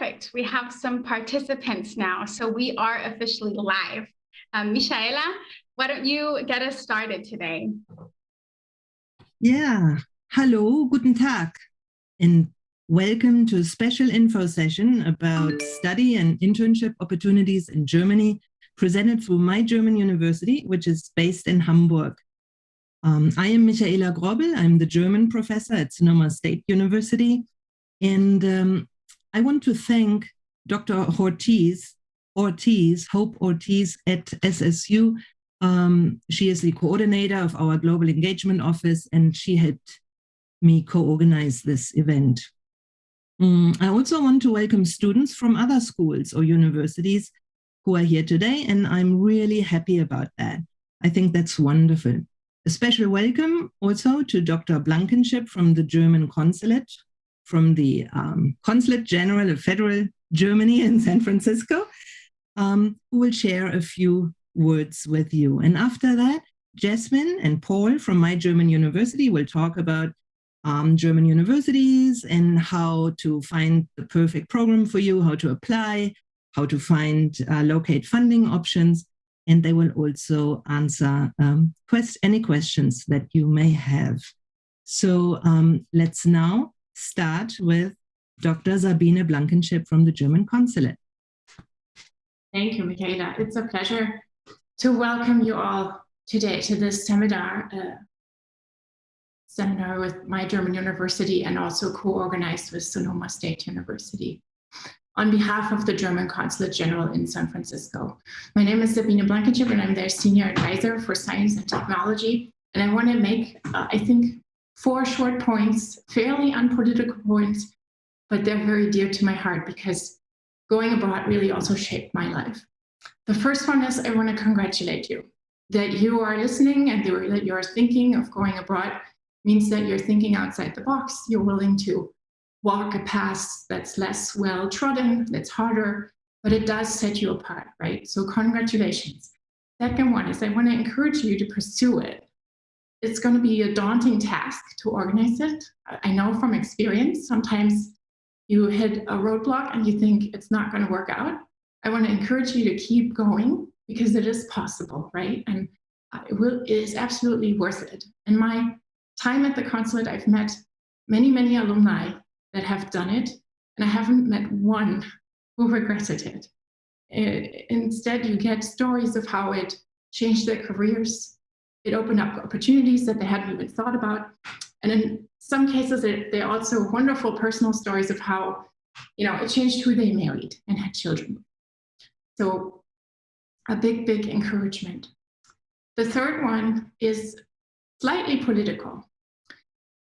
Perfect. We have some participants now, so we are officially live. Michaela, why don't you get us started today? Yeah, hello, guten Tag, and welcome to a special info session about study and internship opportunities in Germany, presented through MyGU, which is based in Hamburg. I am Michaela Grobbel. I'm the German professor at Sonoma State University, and I want to thank Dr. Hope Ortiz at SSU. She is the coordinator of our Global Engagement Office, and she helped me co-organize this event. I also want to welcome students from other schools or universities who are here today, and I'm really happy about that. I think that's wonderful. A special welcome also to Dr. Blankenship from the German Consulate, from the Consulate General of Federal Germany in San Francisco, who will share a few words with you. And after that, Jasmine and Paul from MyGU will talk about German universities and how to find the perfect program for you, how to apply, how to find, locate funding options. And they will also answer any questions that you may have. So let's now start with Dr. Sabine Blankenship from the German Consulate. Thank you, Michaela. It's a pleasure to welcome you all today to this seminar with MyGU and also co-organized with Sonoma State University on behalf of the German Consulate General in San Francisco. My name is Sabine Blankenship, and I'm their Senior Advisor for Science and Technology. And I want to make, I think, 4 short points, fairly unpolitical points, but they're very dear to my heart because going abroad really also shaped my life. The first one is I want to congratulate you that you are listening and that you are thinking of going abroad means that you're thinking outside the box. You're willing to walk a path that's less well-trodden, that's harder, but it does set you apart, right? So congratulations. Second one is I want to encourage you to pursue it. It's going to be a daunting task to organize it. I know from experience, sometimes you hit a roadblock and you think it's not going to work out. I want to encourage you to keep going because it is possible, right? And it is absolutely worth it. In my time at the consulate, I've met many, many alumni that have done it, and I haven't met one who regretted it. Instead, you get stories of how it changed their careers. It opened up opportunities that they hadn't even thought about. And in some cases, they're also wonderful personal stories of how, it changed who they married and had children. So a big, big encouragement. The third one is slightly political.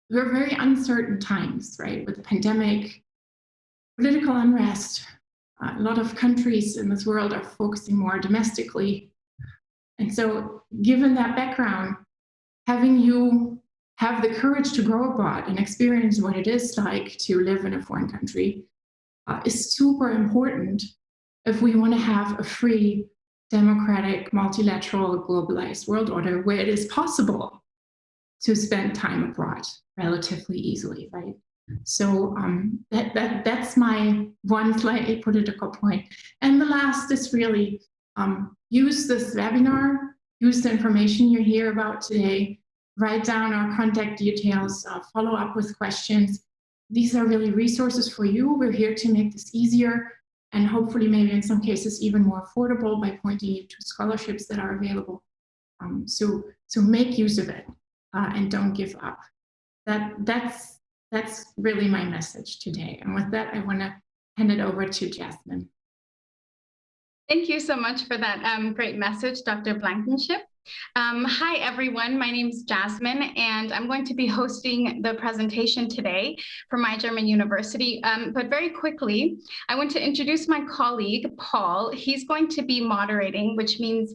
We're very uncertain times, right? With the pandemic, political unrest. A lot of countries in this world are focusing more domestically. And so given that background, having you have the courage to go abroad and experience what it is like to live in a foreign country is super important if we want to have a free, democratic, multilateral, globalized world order where it is possible to spend time abroad relatively easily, right? So that's my one slightly political point. And the last is really use this webinar, use the information you hear about today, write down our contact details, follow up with questions. These are really resources for you. We're here to make this easier and hopefully maybe in some cases even more affordable by pointing you to scholarships that are available. So make use of it and don't give up. That's really my message today. And with that, I want to hand it over to Jasmine. Thank you so much for that great message, Dr. Blankenship. Hi, everyone. My name is Jasmine, and I'm going to be hosting the presentation today for MyGU. But very quickly, I want to introduce my colleague, Paul. He's going to be moderating, which means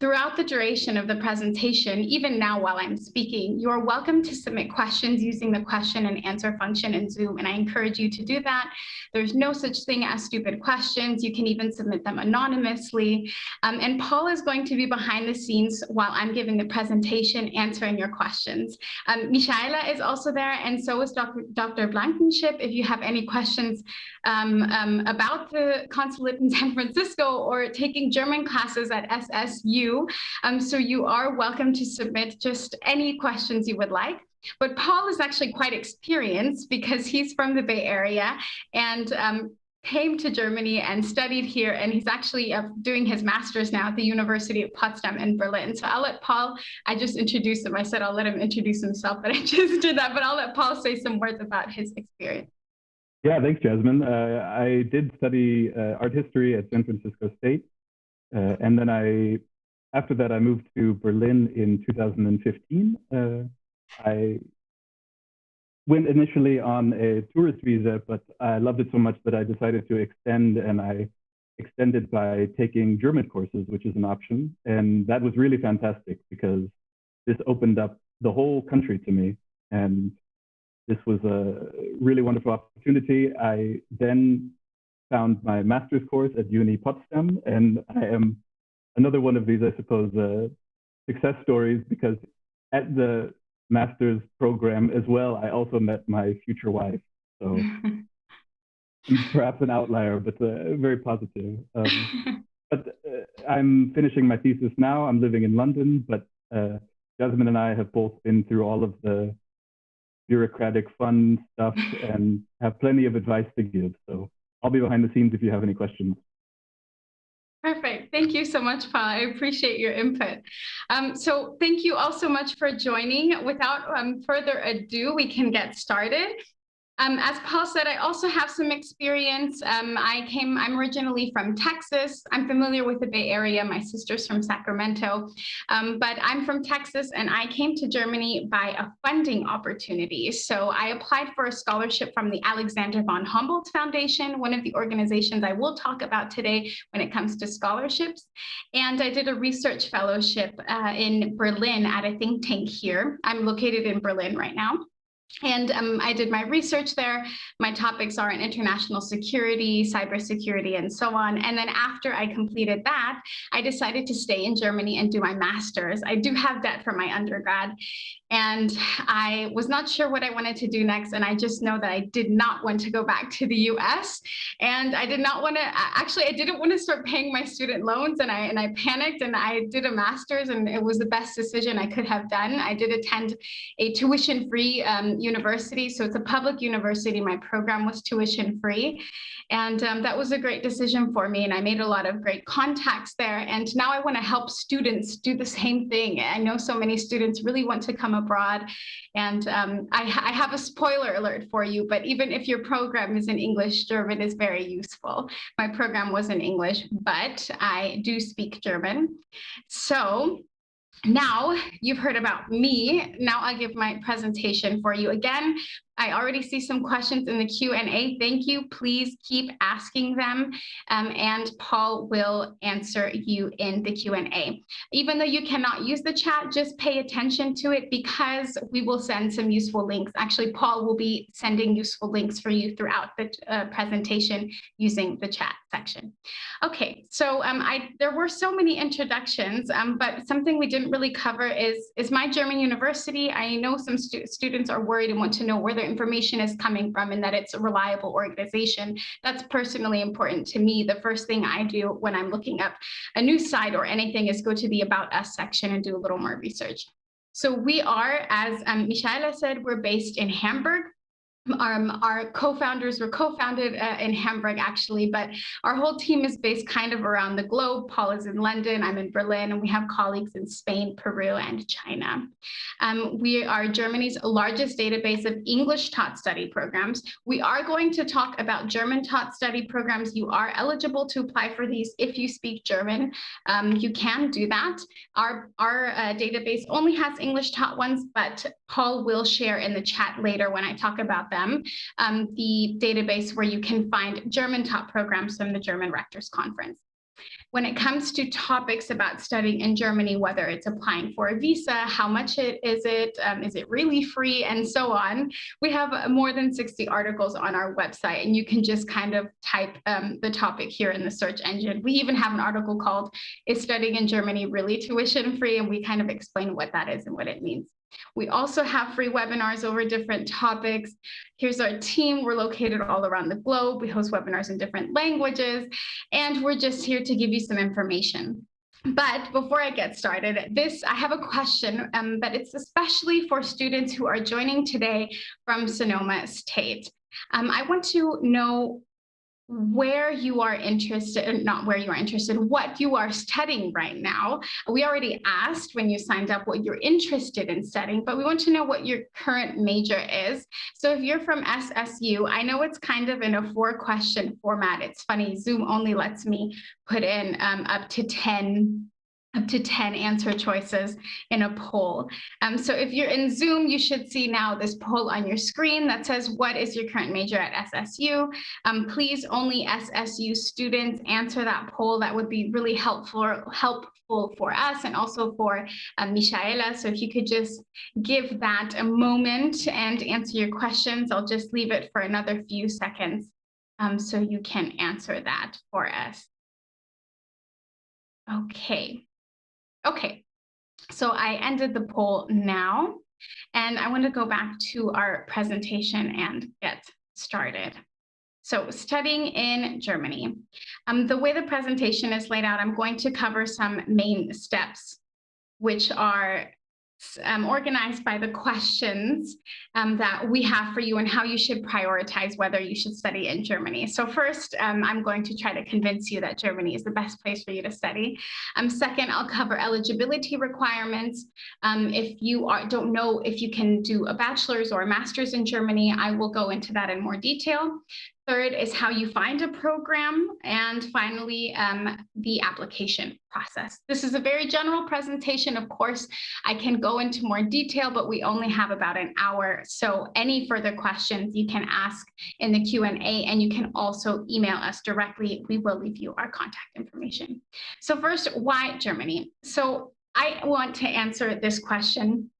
throughout the duration of the presentation, even now while I'm speaking, you're welcome to submit questions using the question and answer function in Zoom, and I encourage you to do that. There's no such thing as stupid questions. You can even submit them anonymously. And Paul is going to be behind behind the scenes while I'm giving the presentation, answering your questions. Michaela is also there, and so is Dr. Blankenship. If you have any questions about the consulate in San Francisco or taking German classes at SSU, so you are welcome to submit just any questions you would like. But Paul is actually quite experienced because he's from the Bay Area and came to Germany and studied here, and he's actually doing his master's now at the University of Potsdam in Berlin. So I'll let Paul, I just introduced him. I said I'll let him introduce himself, but I just did that. But I'll let Paul say some words about his experience. Yeah, thanks, Jasmine. I did study art history at San Francisco State. And then after that, I moved to Berlin in 2015. I went initially on a tourist visa, but I loved it so much that I decided to extend, and I extended by taking German courses, which is an option. And that was really fantastic because this opened up the whole country to me. And this was a really wonderful opportunity. I then found my master's course at Uni Potsdam, and I am another one of these, I suppose, success stories, because at the master's program as well, I also met my future wife. So perhaps an outlier, but very positive. But I'm finishing my thesis now. I'm living in London, but Jasmine and I have both been through all of the bureaucratic fun stuff and have plenty of advice to give. So I'll be behind the scenes if you have any questions. Perfect. Thank you so much, Paul. I appreciate your input. So thank you all so much for joining. Without further ado, we can get started. As Paul said, I also have some experience. I'm originally from Texas. I'm familiar with the Bay Area. My sister's from Sacramento, but I'm from Texas, and I came to Germany by a funding opportunity. So I applied for a scholarship from the Alexander von Humboldt Foundation, one of the organizations I will talk about today when it comes to scholarships. And I did a research fellowship in Berlin at a think tank here. I'm located in Berlin right now. And I did my research there. My topics are in international security, cybersecurity, and so on. And then after I completed that, I decided to stay in Germany and do my master's. I do have that for my undergrad. And I was not sure what I wanted to do next. And I just know that I did not want to go back to the US. And I did not want to, actually, I didn't want to start paying my student loans. And I panicked, and I did a master's, and it was the best decision I could have done. I did attend a tuition-free university. So it's a public university. My program was tuition-free. And that was a great decision for me. And I made a lot of great contacts there. And now I want to help students do the same thing. I know so many students really want to come abroad. And I have a spoiler alert for you, but even if your program is in English, German is very useful. My program was in English, but I do speak German. So now you've heard about me. Now I'll give my presentation for you. Again, I already see some questions in the Q&A. Thank you. Please keep asking them, and Paul will answer you in the Q&A. Even though you cannot use the chat, just pay attention to it, because we will send some useful links. Actually, Paul will be sending useful links for you throughout the presentation using the chat section. Okay, so there were so many introductions, but something we didn't really cover is my German university. I know some students are worried and want to know where their information is coming from and that it's a reliable organization. That's personally important to me. The first thing I do when I'm looking up a news site or anything is go to the About Us section and do a little more research. So we are, as Michaela said, we're based in Hamburg. Our co-founders were co-founded in Hamburg, actually, but our whole team is based kind of around the globe. Paul is in London, I'm in Berlin, and we have colleagues in Spain, Peru, and China. We are Germany's largest database of English taught study programs. We are going to talk about German taught study programs. You are eligible to apply for these if you speak German. You can do that. Our database only has English taught ones, but Paul will share in the chat later when I talk about them, the database where you can find German taught programs from the German Rectors Conference. When it comes to topics about studying in Germany, whether it's applying for a visa, how much is it really free, and so on, we have more than 60 articles on our website, and you can just kind of type the topic here in the search engine. We even have an article called "Is Studying in Germany Really Tuition Free?" and we kind of explain what that is and what it means. We also have free webinars over different topics. Here's our team. We're located all around the globe. We host webinars in different languages, and we're just here to give you some information. But before I get started, I have a question, but it's especially for students who are joining today from Sonoma State. I want to know where you are interested, not where you are interested, what you are studying right now. We already asked when you signed up what you're interested in studying, but we want to know what your current major is. So if you're from SSU, I know it's kind of in a 4-question format. It's funny, Zoom only lets me put in up to 10 answer choices in a poll. So if you're in Zoom, you should see now this poll on your screen that says, what is your current major at SSU? Please only SSU students answer that poll. That would be really helpful for us and also for Michaela. So if you could just give that a moment and answer your questions, I'll just leave it for another few seconds so you can answer that for us. Okay, so I ended the poll now, and I want to go back to our presentation and get started. So studying in Germany. The way the presentation is laid out, I'm going to cover some main steps, which are organized by the questions that we have for you and how you should prioritize whether you should study in Germany. So first, I'm going to try to convince you that Germany is the best place for you to study. Second, I'll cover eligibility requirements. If you don't know if you can do a bachelor's or a master's in Germany, I will go into that in more detail. Third is how you find a program, and finally, the application process. This is a very general presentation. Of course, I can go into more detail, but we only have about an hour. So any further questions you can ask in the Q&A, and you can also email us directly. We will leave you our contact information. So first, why Germany? So I want to answer this question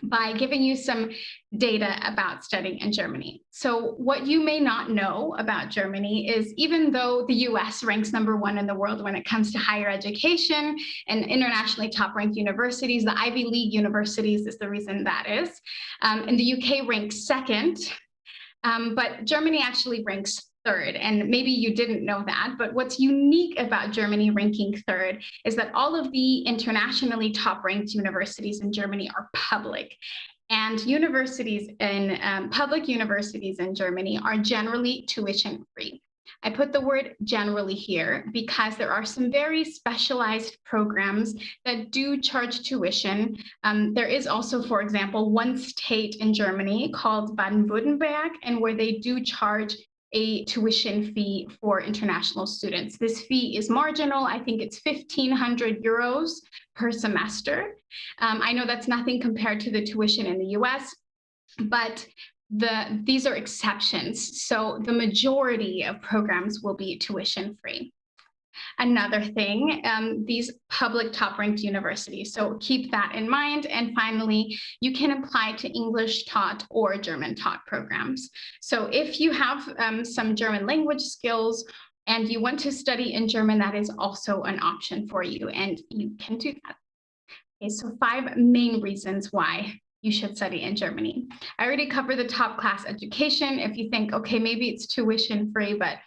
by giving you some data about studying in Germany. So what you may not know about Germany is, even though the US ranks #1 in the world when it comes to higher education and internationally top-ranked universities, the Ivy League universities is the reason that is. And the UK ranks 2nd, but Germany actually ranks 3rd, and maybe you didn't know that, but what's unique about Germany ranking 3rd is that all of the internationally top-ranked universities in Germany are public. And universities in public universities in Germany are generally tuition-free. I put the word generally here because there are some very specialized programs that do charge tuition. There is also, for example, one state in Germany called Baden-Württemberg, and where they do charge a tuition fee for international students. This fee is marginal. I think it's 1,500 euros per semester. I know that's nothing compared to the tuition in the US, but these are exceptions. So the majority of programs will be tuition free. Another thing, these public top-ranked universities. So keep that in mind. And finally, you can apply to English taught or German taught programs. So if you have some German language skills and you want to study in German, that is also an option for you, and you can do that. Okay, so 5 main reasons why you should study in Germany. I already covered the top class education. If you think, okay, maybe it's tuition free, but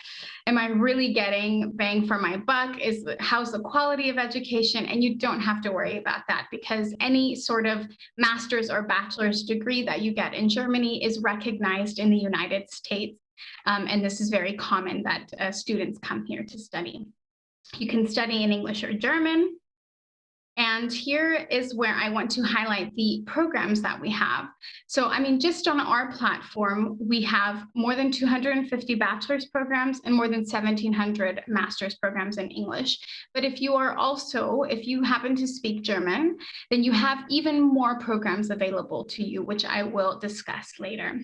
am I really getting bang for my buck? How's the quality of education? And you don't have to worry about that, because any sort of master's or bachelor's degree that you get in Germany is recognized in the United States. And this is very common that students come here to study. You can study in English or German. And here is where I want to highlight the programs that we have. So, I mean, just on our platform, we have more than 250 bachelor's programs and more than 1,700 master's programs in English. But if you happen to speak German, then you have even more programs available to you, which I will discuss later.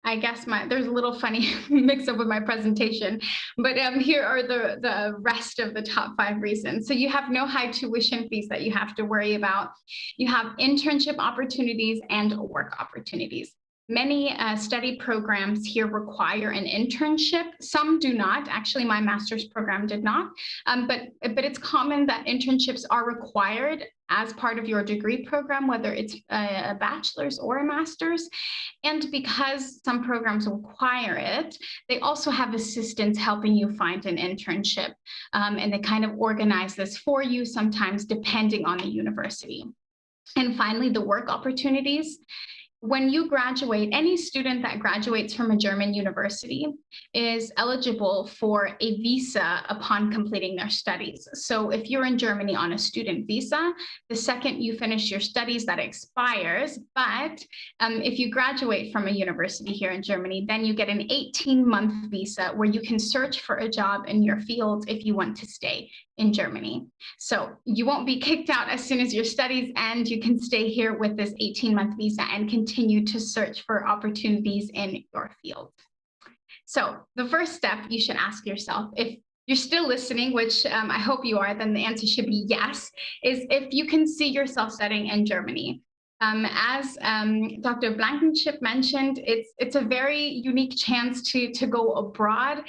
I guess there's a little funny mix up with my presentation, but here are the rest of the top 5 reasons. So you have no high tuition fees that you have to worry about. You have internship opportunities and work opportunities. Many study programs here require an internship. Some do not. Actually, my master's program did not. But it's common that internships are required as part of your degree program, whether it's a bachelor's or a master's. And because some programs require it, they also have assistants helping you find an internship. And they kind of organize this for you, sometimes depending on the university. And finally, the work opportunities. When you graduate, any student that graduates from a German university is eligible for a visa upon completing their studies. So if you're in Germany on a student visa, the second you finish your studies, that expires. But if you graduate from a university here in Germany, then you get an 18-month visa where you can search for a job in your field if you want to stay in Germany. So you won't be kicked out as soon as your studies end. You can stay here with this 18-month visa and continue to search for opportunities in your field. So the first step you should ask yourself, if you're still listening, which I hope you are, then the answer should be yes, is if you can see yourself studying in Germany. As Dr. Blankenship mentioned, it's a very unique chance to go abroad.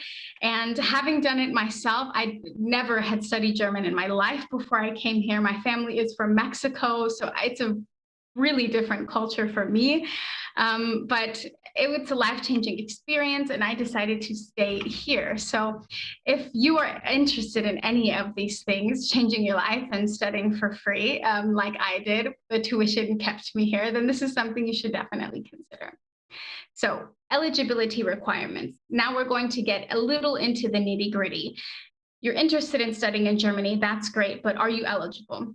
And having done it myself, I never had studied German in my life before I came here. My family is from Mexico, so it's a really different culture for me. But it's a life-changing experience, and I decided to stay here. So if you are interested in any of these things, changing your life and studying for free, like I did, the tuition kept me here, then this is something you should definitely consider. So eligibility requirements. Now we're going to get a little into the nitty-gritty. You're interested in studying in Germany, that's great, but are you eligible?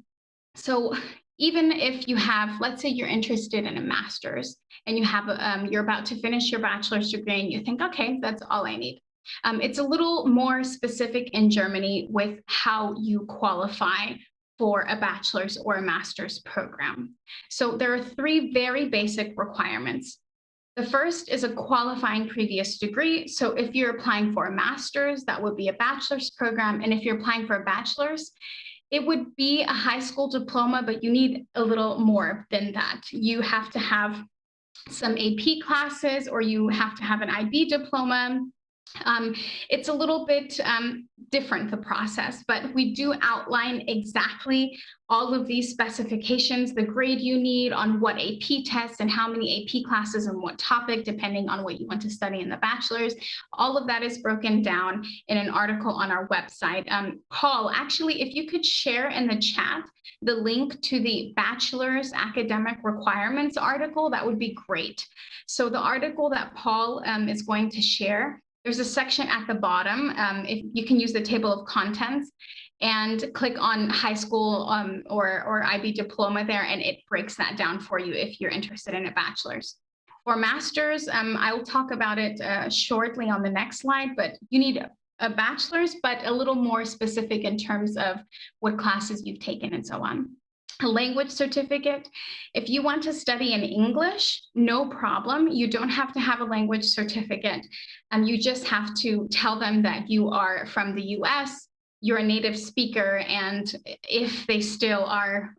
So even if you have, let's say you're interested in a master's and you have you're about to finish your bachelor's degree and you think, okay, that's all I need. It's a little more specific in Germany with how you qualify for a bachelor's or a master's program. So there are 3 very basic requirements. The first is a qualifying previous degree. So if you're applying for a master's, that would be a bachelor's program. And if you're applying for a bachelor's, it would be a high school diploma, but you need a little more than that. You have to have some AP classes, or you have to have an IB diploma. It's a little bit different, the process, but we do outline exactly all of these specifications, the grade you need on what AP tests and how many AP classes and what topic, depending on what you want to study in the bachelor's. All of that is broken down in an article on our website. Paul, actually, if you could share in the chat the link to the bachelor's academic requirements article, that would be great. So the article that Paul is going to share, there's a section at the bottom. If you can use the table of contents and click on high school or IB diploma there, and it breaks that down for you if you're interested in a bachelor's. For master's, I will talk about it shortly on the next slide, but you need a bachelor's, but a little more specific in terms of what classes you've taken and so on. A language certificate. If you want to study in English, no problem. You don't have to have a language certificate. You just have to tell them that you are from the US, you're a native speaker, and if they still are,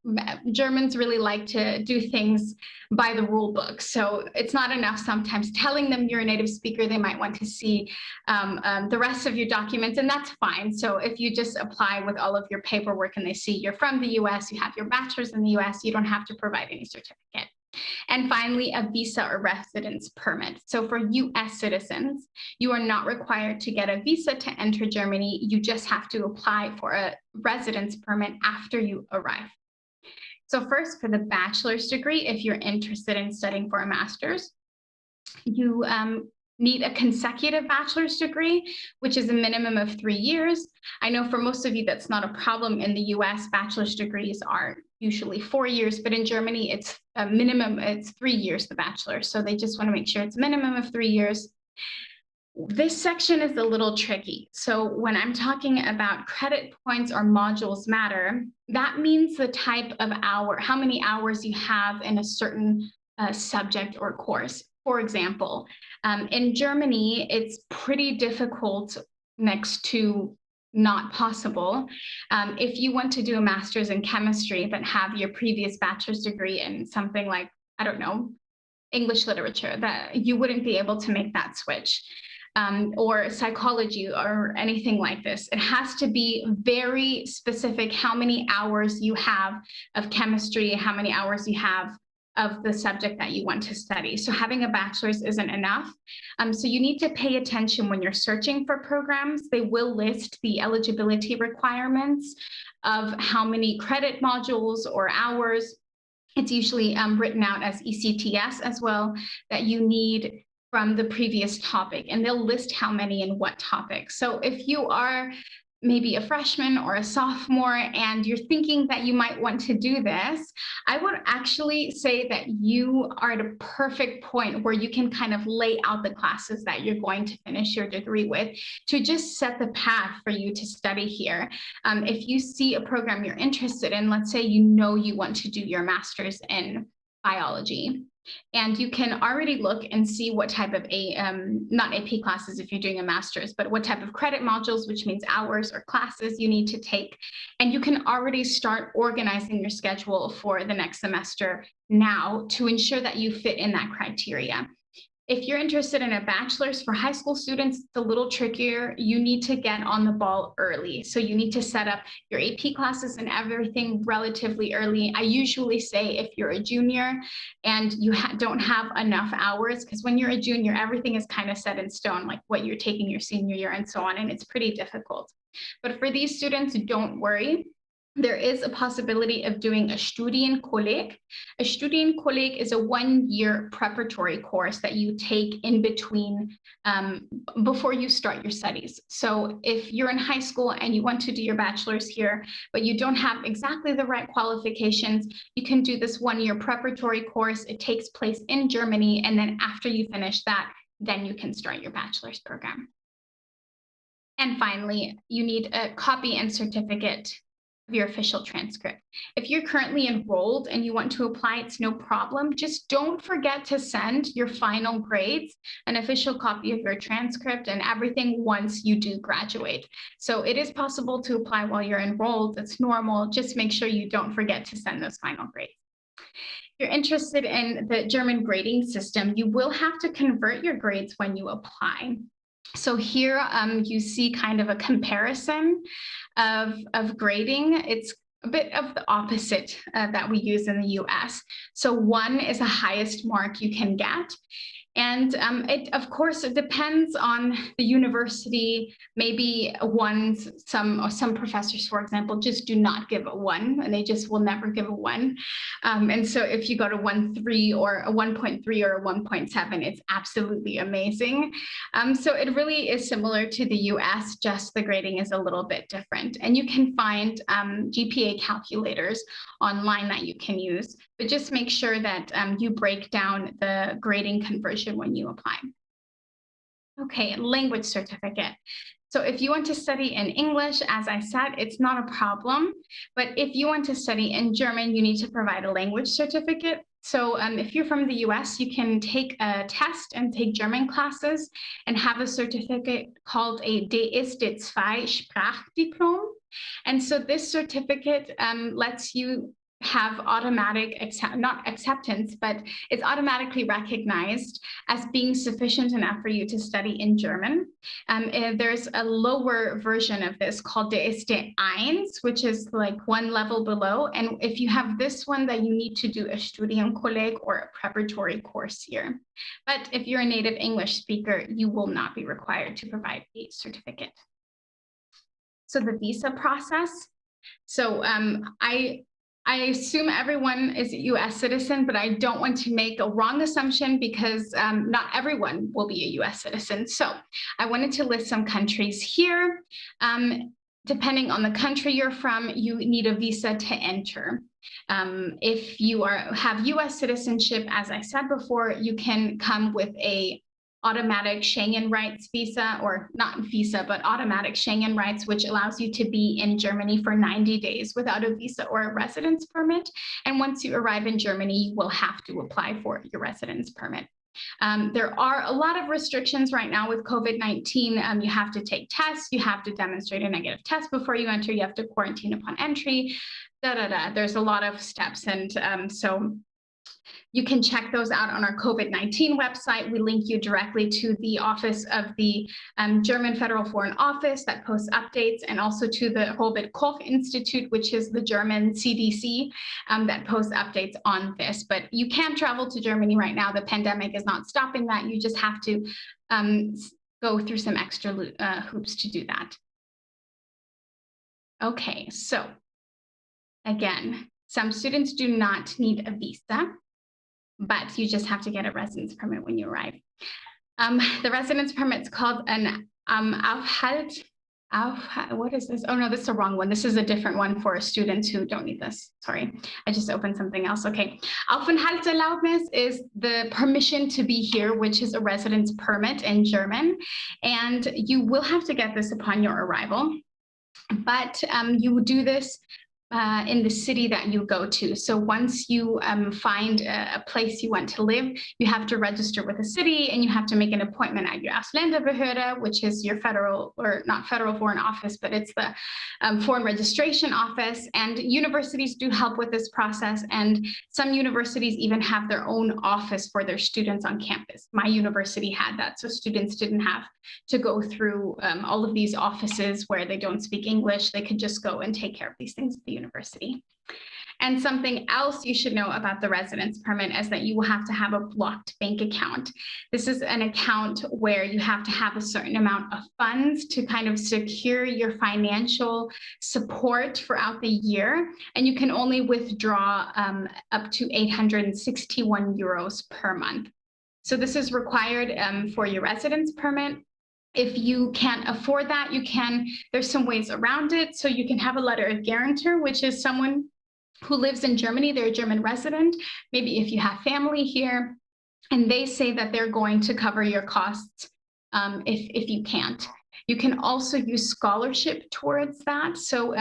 Germans really like to do things by the rule book. So it's not enough sometimes telling them you're a native speaker. They might want to see the rest of your documents, and that's fine. So if you just apply with all of your paperwork and they see you're from the US, you have your bachelor's in the US, you don't have to provide any certificate. And finally, a visa or residence permit. So for US citizens, you are not required to get a visa to enter Germany. You just have to apply for a residence permit after you arrive. So first, for the bachelor's degree, if you're interested in studying for a master's, you need a consecutive bachelor's degree, which is a minimum of 3 years. I know for most of you that's not a problem. In the US, bachelor's degrees are usually 4 years, but in Germany, it's a minimum, it's 3 years, the bachelor. So they just want to make sure it's a minimum of 3 years. This section is a little tricky. So when I'm talking about credit points or modules matter, that means the type of hour, how many hours you have in a certain subject or course. For example, in Germany, it's pretty difficult, next to not possible, if you want to do a master's in chemistry but have your previous bachelor's degree in something like, I don't know, English literature, that you wouldn't be able to make that switch. Or psychology or anything like this. It has to be very specific how many hours you have of chemistry, how many hours you have of the subject that you want to study. So having a bachelor's isn't enough. So you need to pay attention when you're searching for programs. They will list the eligibility requirements of how many credit modules or hours. It's usually written out as ECTS as well, that you need from the previous topic, and they'll list how many and what topic. So if you are maybe a freshman or a sophomore and you're thinking that you might want to do this, I would actually say that you are at a perfect point where you can kind of lay out the classes that you're going to finish your degree with to just set the path for you to study here. If you see a program you're interested in, let's say you know you want to do your master's in biology, and you can already look and see what type of not AP classes if you're doing a master's, but what type of credit modules, which means hours or classes you need to take. And you can already start organizing your schedule for the next semester now to ensure that you fit in that criteria. If you're interested in a bachelor's for high school students, it's a little trickier. You need to get on the ball early. So you need to set up your AP classes and everything relatively early. I usually say if you're a junior and you don't have enough hours, because when you're a junior, everything is kind of set in stone, like what you're taking your senior year and so on, and it's pretty difficult. But for these students, don't worry. There is a possibility of doing a Studienkolleg. A Studienkolleg is a 1-year preparatory course that you take in between before you start your studies. So if you're in high school and you want to do your bachelor's here, but you don't have exactly the right qualifications, you can do this 1-year preparatory course. It takes place in Germany. And then after you finish that, then you can start your bachelor's program. And finally, you need a copy and certificate of your official transcript. If you're currently enrolled and you want to apply, it's no problem. Just don't forget to send your final grades, an official copy of your transcript and everything once you do graduate. So it is possible to apply while you're enrolled. It's normal. Just make sure you don't forget to send those final grades. If you're interested in the German grading system, you will have to convert your grades when you apply. So here you see kind of a comparison of grading. It's a bit of the opposite that we use in the US. So 1 is the highest mark you can get. And it, of course, it depends on the university. Maybe some professors, for example, just do not give a 1, and they just will never give a 1. And so if you go to 1.3 or a 1.3 or a 1.7, it's absolutely amazing. So it really is similar to the US, just the grading is a little bit different. And you can find GPA calculators online that you can use, but just make sure that you break down the grading conversion when you apply. Okay, language certificate. So if you want to study in English, as I said, it's not a problem. But if you want to study in German, you need to provide a language certificate. So if you're from the US, you can take a test and take German classes and have a certificate called a DAAD Sprachdiplom. And so this certificate lets you have automatic, not acceptance, but it's automatically recognized as being sufficient enough for you to study in German. There's a lower version of this called DAAD 1, which is like 1 level below. And if you have this one, then you need to do a Studienkolleg or a preparatory course here. But if you're a native English speaker, you will not be required to provide a certificate. So the visa process. So I assume everyone is a US citizen, but I don't want to make a wrong assumption because not everyone will be a US citizen. So I wanted to list some countries here. Depending on the country you're from, you need a visa to enter. If you have US citizenship, as I said before, you can come with a automatic Schengen rights visa, or not visa, but automatic Schengen rights, which allows you to be in Germany for 90 days without a visa or a residence permit. And once you arrive in Germany, you will have to apply for your residence permit. There are a lot of restrictions right now with COVID-19. You have to take tests, you have to demonstrate a negative test before you enter, you have to quarantine upon entry, There's a lot of steps. And so you can check those out on our COVID-19 website. We link you directly to the office of the German Federal Foreign Office that posts updates, and also to the Robert Koch Institute, which is the German CDC that posts updates on this. But you can travel to Germany right now. The pandemic is not stopping that. You just have to go through some extra hoops to do that. Okay, so again, some students do not need a visa, but you just have to get a residence permit when you arrive. The residence permit is called an what is this? Oh no, this is the wrong one. This is a different one for students who don't need this. Sorry, I just opened something else. Okay, Aufenthaltserlaubnis is the permission to be here, which is a residence permit in German. And you will have to get this upon your arrival, but you do this in the city that you go to. So once you find a place you want to live, you have to register with the city, and you have to make an appointment at your Ausländerbehörde, which is your federal, or not federal foreign office, but it's the foreign registration office. And universities do help with this process. And some universities even have their own office for their students on campus. My university had that, so students didn't have to go through all of these offices where they don't speak English. They could just go and take care of these things at the university. And something else you should know about the residence permit is that you will have to have a blocked bank account. This is an account where you have to have a certain amount of funds to kind of secure your financial support throughout the year. And you can only withdraw up to 861 euros per month. So this is required for your residence permit. If you can't afford that, there's some ways around it. So you can have a letter of guarantor, which is someone who lives in Germany, they're a German resident, maybe if you have family here, and they say that they're going to cover your costs if you can't. You can also use scholarship towards that. So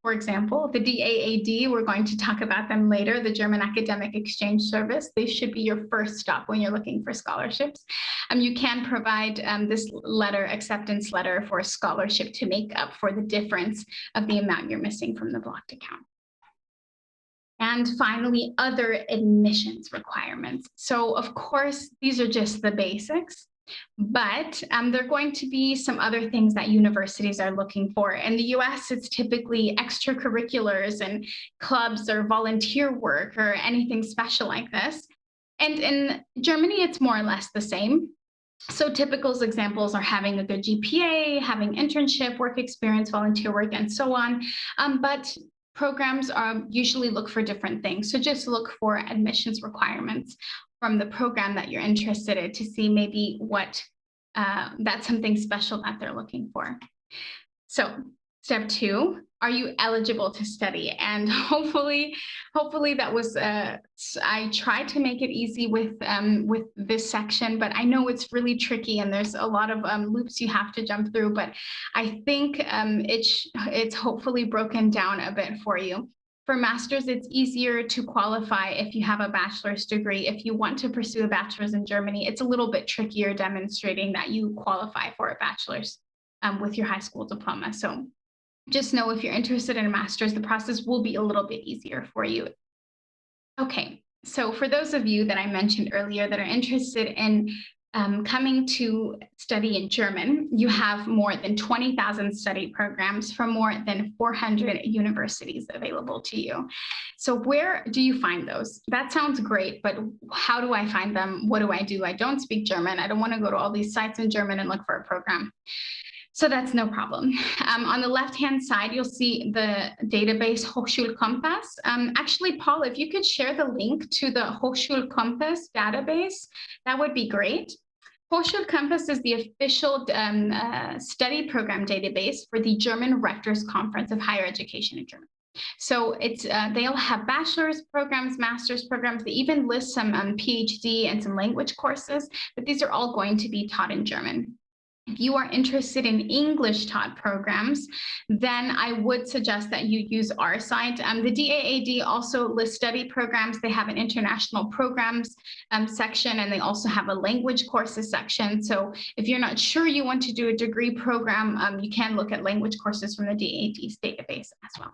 for example, the DAAD, we're going to talk about them later, the German Academic Exchange Service. They should be your first stop when you're looking for scholarships. You can provide this acceptance letter for a scholarship to make up for the difference of the amount you're missing from the blocked account. And finally, other admissions requirements. So of course, these are just the basics. But there are going to be some other things that universities are looking for. In the US, it's typically extracurriculars and clubs or volunteer work or anything special like this. And in Germany, it's more or less the same. So typical examples are having a good GPA, having internship, work experience, volunteer work, and so on. But programs usually look for different things. So just look for admissions requirements from the program that you're interested in to see maybe what that's something special that they're looking for. So step 2, are you eligible to study? And hopefully that was, I tried to make it easy with this section, but I know it's really tricky and there's a lot of loops you have to jump through, but I think it's hopefully broken down a bit for you. For master's, it's easier to qualify if you have a bachelor's degree. If you want to pursue a bachelor's in Germany, it's a little bit trickier demonstrating that you qualify for a bachelor's with your high school diploma. So just know if you're interested in a master's, the process will be a little bit easier for you. Okay, so for those of you that I mentioned earlier that are interested in coming to study in German, you have more than 20,000 study programs from more than 400 universities available to you. So where do you find those? That sounds great, but how do I find them? What do? I don't speak German. I don't want to go to all these sites in German and look for a program. So that's no problem. On the left-hand side, you'll see the database Hochschulkompass. Actually, Paul, if you could share the link to the Hochschulkompass database, that would be great. Hochschulkompass is the official study program database for the German Rectors Conference of Higher Education in Germany. So it's they'll have bachelor's programs, master's programs. They even list some PhD and some language courses, but these are all going to be taught in German. If you are interested in English taught programs, then I would suggest that you use our site. The DAAD also lists study programs. They have an international programs section, and they also have a language courses section. So if you're not sure you want to do a degree program, you can look at language courses from the DAAD's database as well.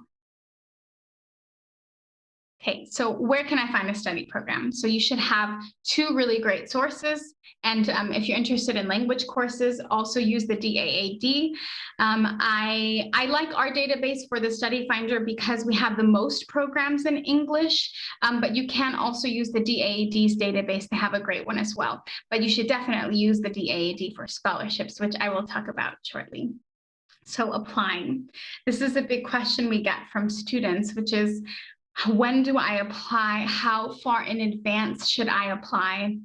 Okay, so where can I find a study program? So you should have two really great sources. And if you're interested in language courses, also use the DAAD. I like our database for the study finder because we have the most programs in English, but you can also use the DAAD's database. They have a great one as well. But you should definitely use the DAAD for scholarships, which I will talk about shortly. So applying. This is a big question we get from students, which is, when do I apply? How far in advance should I apply?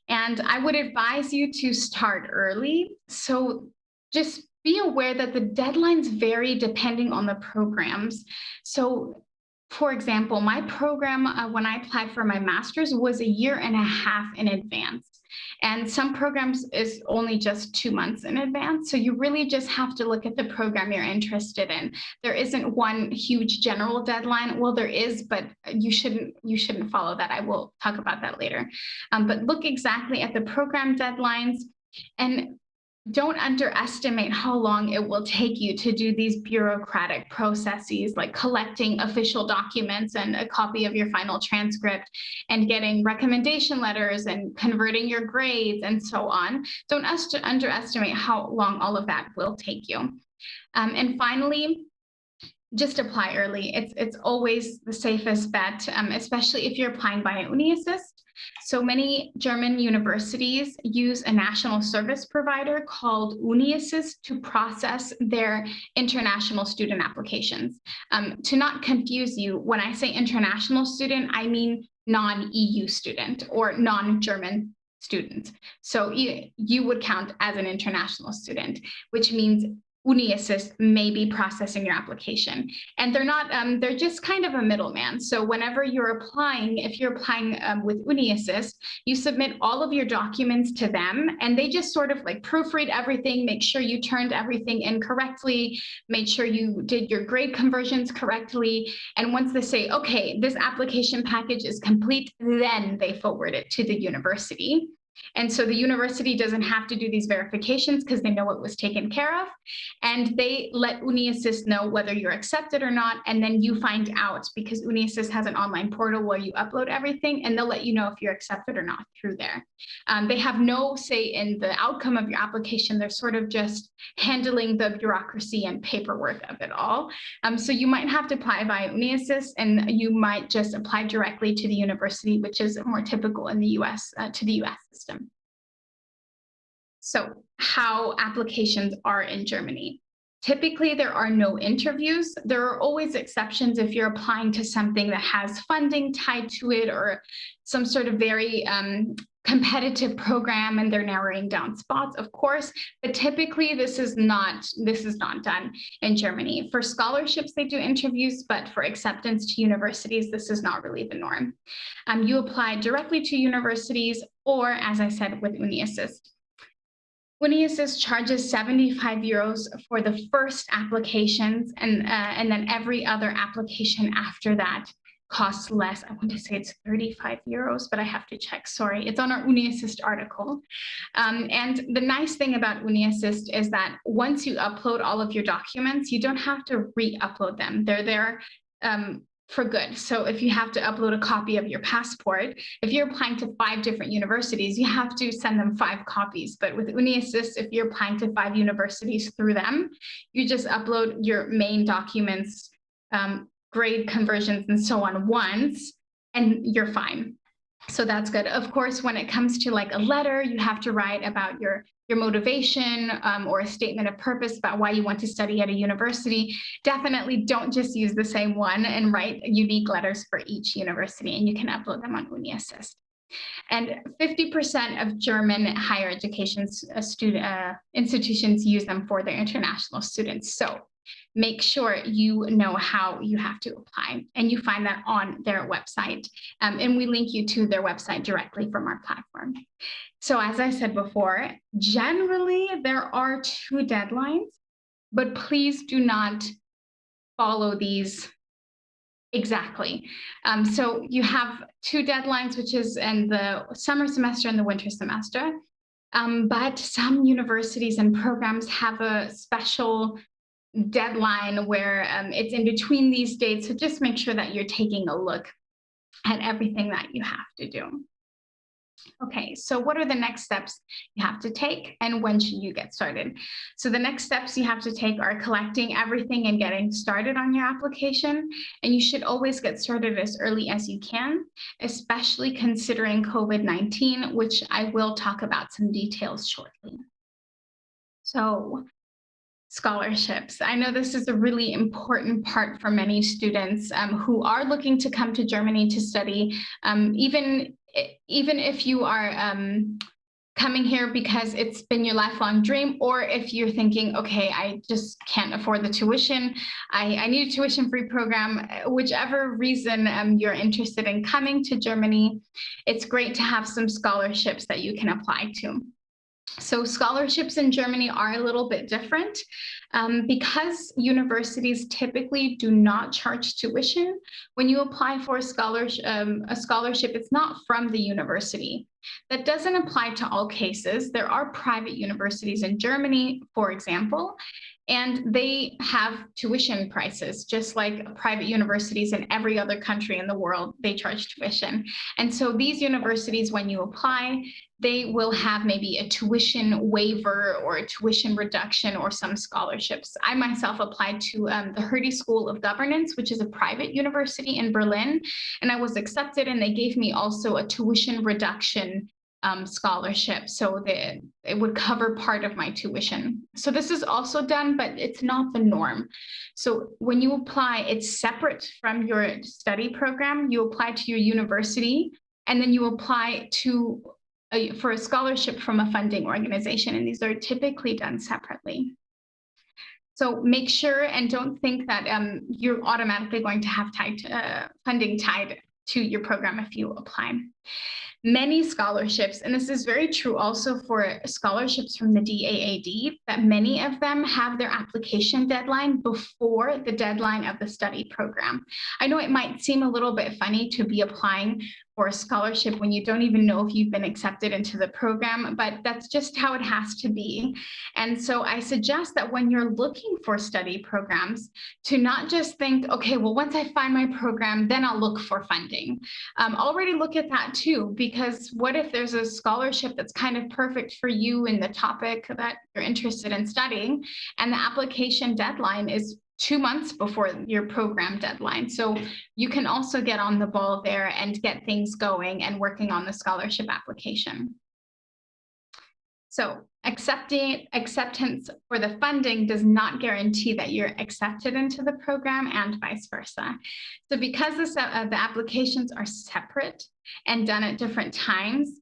And I would advise you to start early. So just be aware that the deadlines vary depending on the programs. So for example, my program, when I applied for my master's, was 1.5 years in advance. And some programs is only just 2 months in advance. So you really just have to look at the program you're interested in. There isn't one huge general deadline. Well, there is, but you shouldn't follow that. I will talk about that later. But look exactly at the program deadlines, and don't underestimate how long it will take you to do these bureaucratic processes like collecting official documents and a copy of your final transcript and getting recommendation letters and converting your grades and so on. Don't underestimate how long all of that will take you. And finally, just apply early. It's always the safest bet, especially if you're applying by an Uni-assist. So many German universities use a national service provider called Uni-assist to process their international student applications. To not confuse you, when I say international student, I mean non-EU student or non-German student. So you would count as an international student, which means Uni-assist may be processing your application, and they're not, they're just kind of a middleman. So whenever you're applying, if you're applying with Uni-assist, you submit all of your documents to them, and they just sort of like proofread everything, make sure you turned everything in correctly, made sure you did your grade conversions correctly. And once they say, okay, this application package is complete, then they forward it to the university. And so the university doesn't have to do these verifications because they know it was taken care of. And they let Uni-assist know whether you're accepted or not. And then you find out, because Uni-assist has an online portal where you upload everything, and they'll let you know if you're accepted or not through there. They have no say in the outcome of your application. They're sort of just handling the bureaucracy and paperwork of it all. So you might have to apply via Uni-assist, and you might just apply directly to the university, which is more typical in the US, to the US system. So how applications are in Germany. Typically, there are no interviews. There are always exceptions if you're applying to something that has funding tied to it or some sort of very competitive program and they're narrowing down spots, of course, but typically this is not done in Germany. For scholarships, they do interviews, but for acceptance to universities, this is not really the norm. You apply directly to universities or, as I said, with Uni-assist. Uni-assist charges 75 euros for the first applications, and then every other application after that costs less. I want to say it's 35 euros, but I have to check. Sorry, it's on our Uni-assist article. And the nice thing about Uni-assist is that once you upload all of your documents, you don't have to re-upload them. They're there for good. So if you have to upload a copy of your passport, if you're applying to 5 different universities, you have to send them 5 copies. But with Uni-assist, if you're applying to 5 universities through them, you just upload your main documents, grade conversions and so on once, and you're fine. So that's good. Of course, when it comes to like a letter, you have to write about your motivation or a statement of purpose about why you want to study at a university. Definitely don't just use the same one and write unique letters for each university, and you can upload them on Uni-assist. And 50% of German higher education institutions use them for their international students. So make sure you know how you have to apply. And you find that on their website. And we link you to their website directly from our platform. So as I said before, generally there are 2 deadlines, but please do not follow these exactly. So you have 2 deadlines, which is in the summer semester and the winter semester. But some universities and programs have a special deadline where it's in between these dates. So just make sure that you're taking a look at everything that you have to do. Okay, so what are the next steps you have to take, and when should you get started? So the next steps you have to take are collecting everything and getting started on your application. And you should always get started as early as you can, especially considering COVID-19, which I will talk about some details shortly. So scholarships. I know this is a really important part for many students who are looking to come to Germany to study, even if you are coming here because it's been your lifelong dream, or if you're thinking, okay, I just can't afford the tuition, I need a tuition-free program, whichever reason you're interested in coming to Germany, it's great to have some scholarships that you can apply to. So scholarships in Germany are a little bit different because universities typically do not charge tuition. When you apply for a scholarship, it's not from the university. That doesn't apply to all cases. There are private universities in Germany, for example, and they have tuition prices, just like private universities in every other country in the world, they charge tuition. And so these universities, when you apply, they will have maybe a tuition waiver or a tuition reduction or some scholarships. I myself applied to the Ph.D. School of Governance, which is a private university in Berlin, and I was accepted, and they gave me also a tuition reduction scholarship, so that it would cover part of my tuition. So this is also done, but it's not the norm. So when you apply, it's separate from your study program. You apply to your university, and then you apply to for a scholarship from a funding organization, and these are typically done separately. So make sure and don't think that you're automatically going to have funding tied to your program if you apply. Many scholarships, and this is very true also for scholarships from the DAAD, that many of them have their application deadline before the deadline of the study program. I know it might seem a little bit funny to be applying for a scholarship when you don't even know if you've been accepted into the program, but that's just how it has to be. And so I suggest that when you're looking for study programs, to not just think, okay, well, once I find my program, then I'll look for funding. Already look at that too, because what if there's a scholarship that's kind of perfect for you in the topic that you're interested in studying, and the application deadline is 2 months before your program deadline. So you can also get on the ball there and get things going and working on the scholarship application. So acceptance for the funding does not guarantee that you're accepted into the program, and vice versa. So because the applications are separate and done at different times,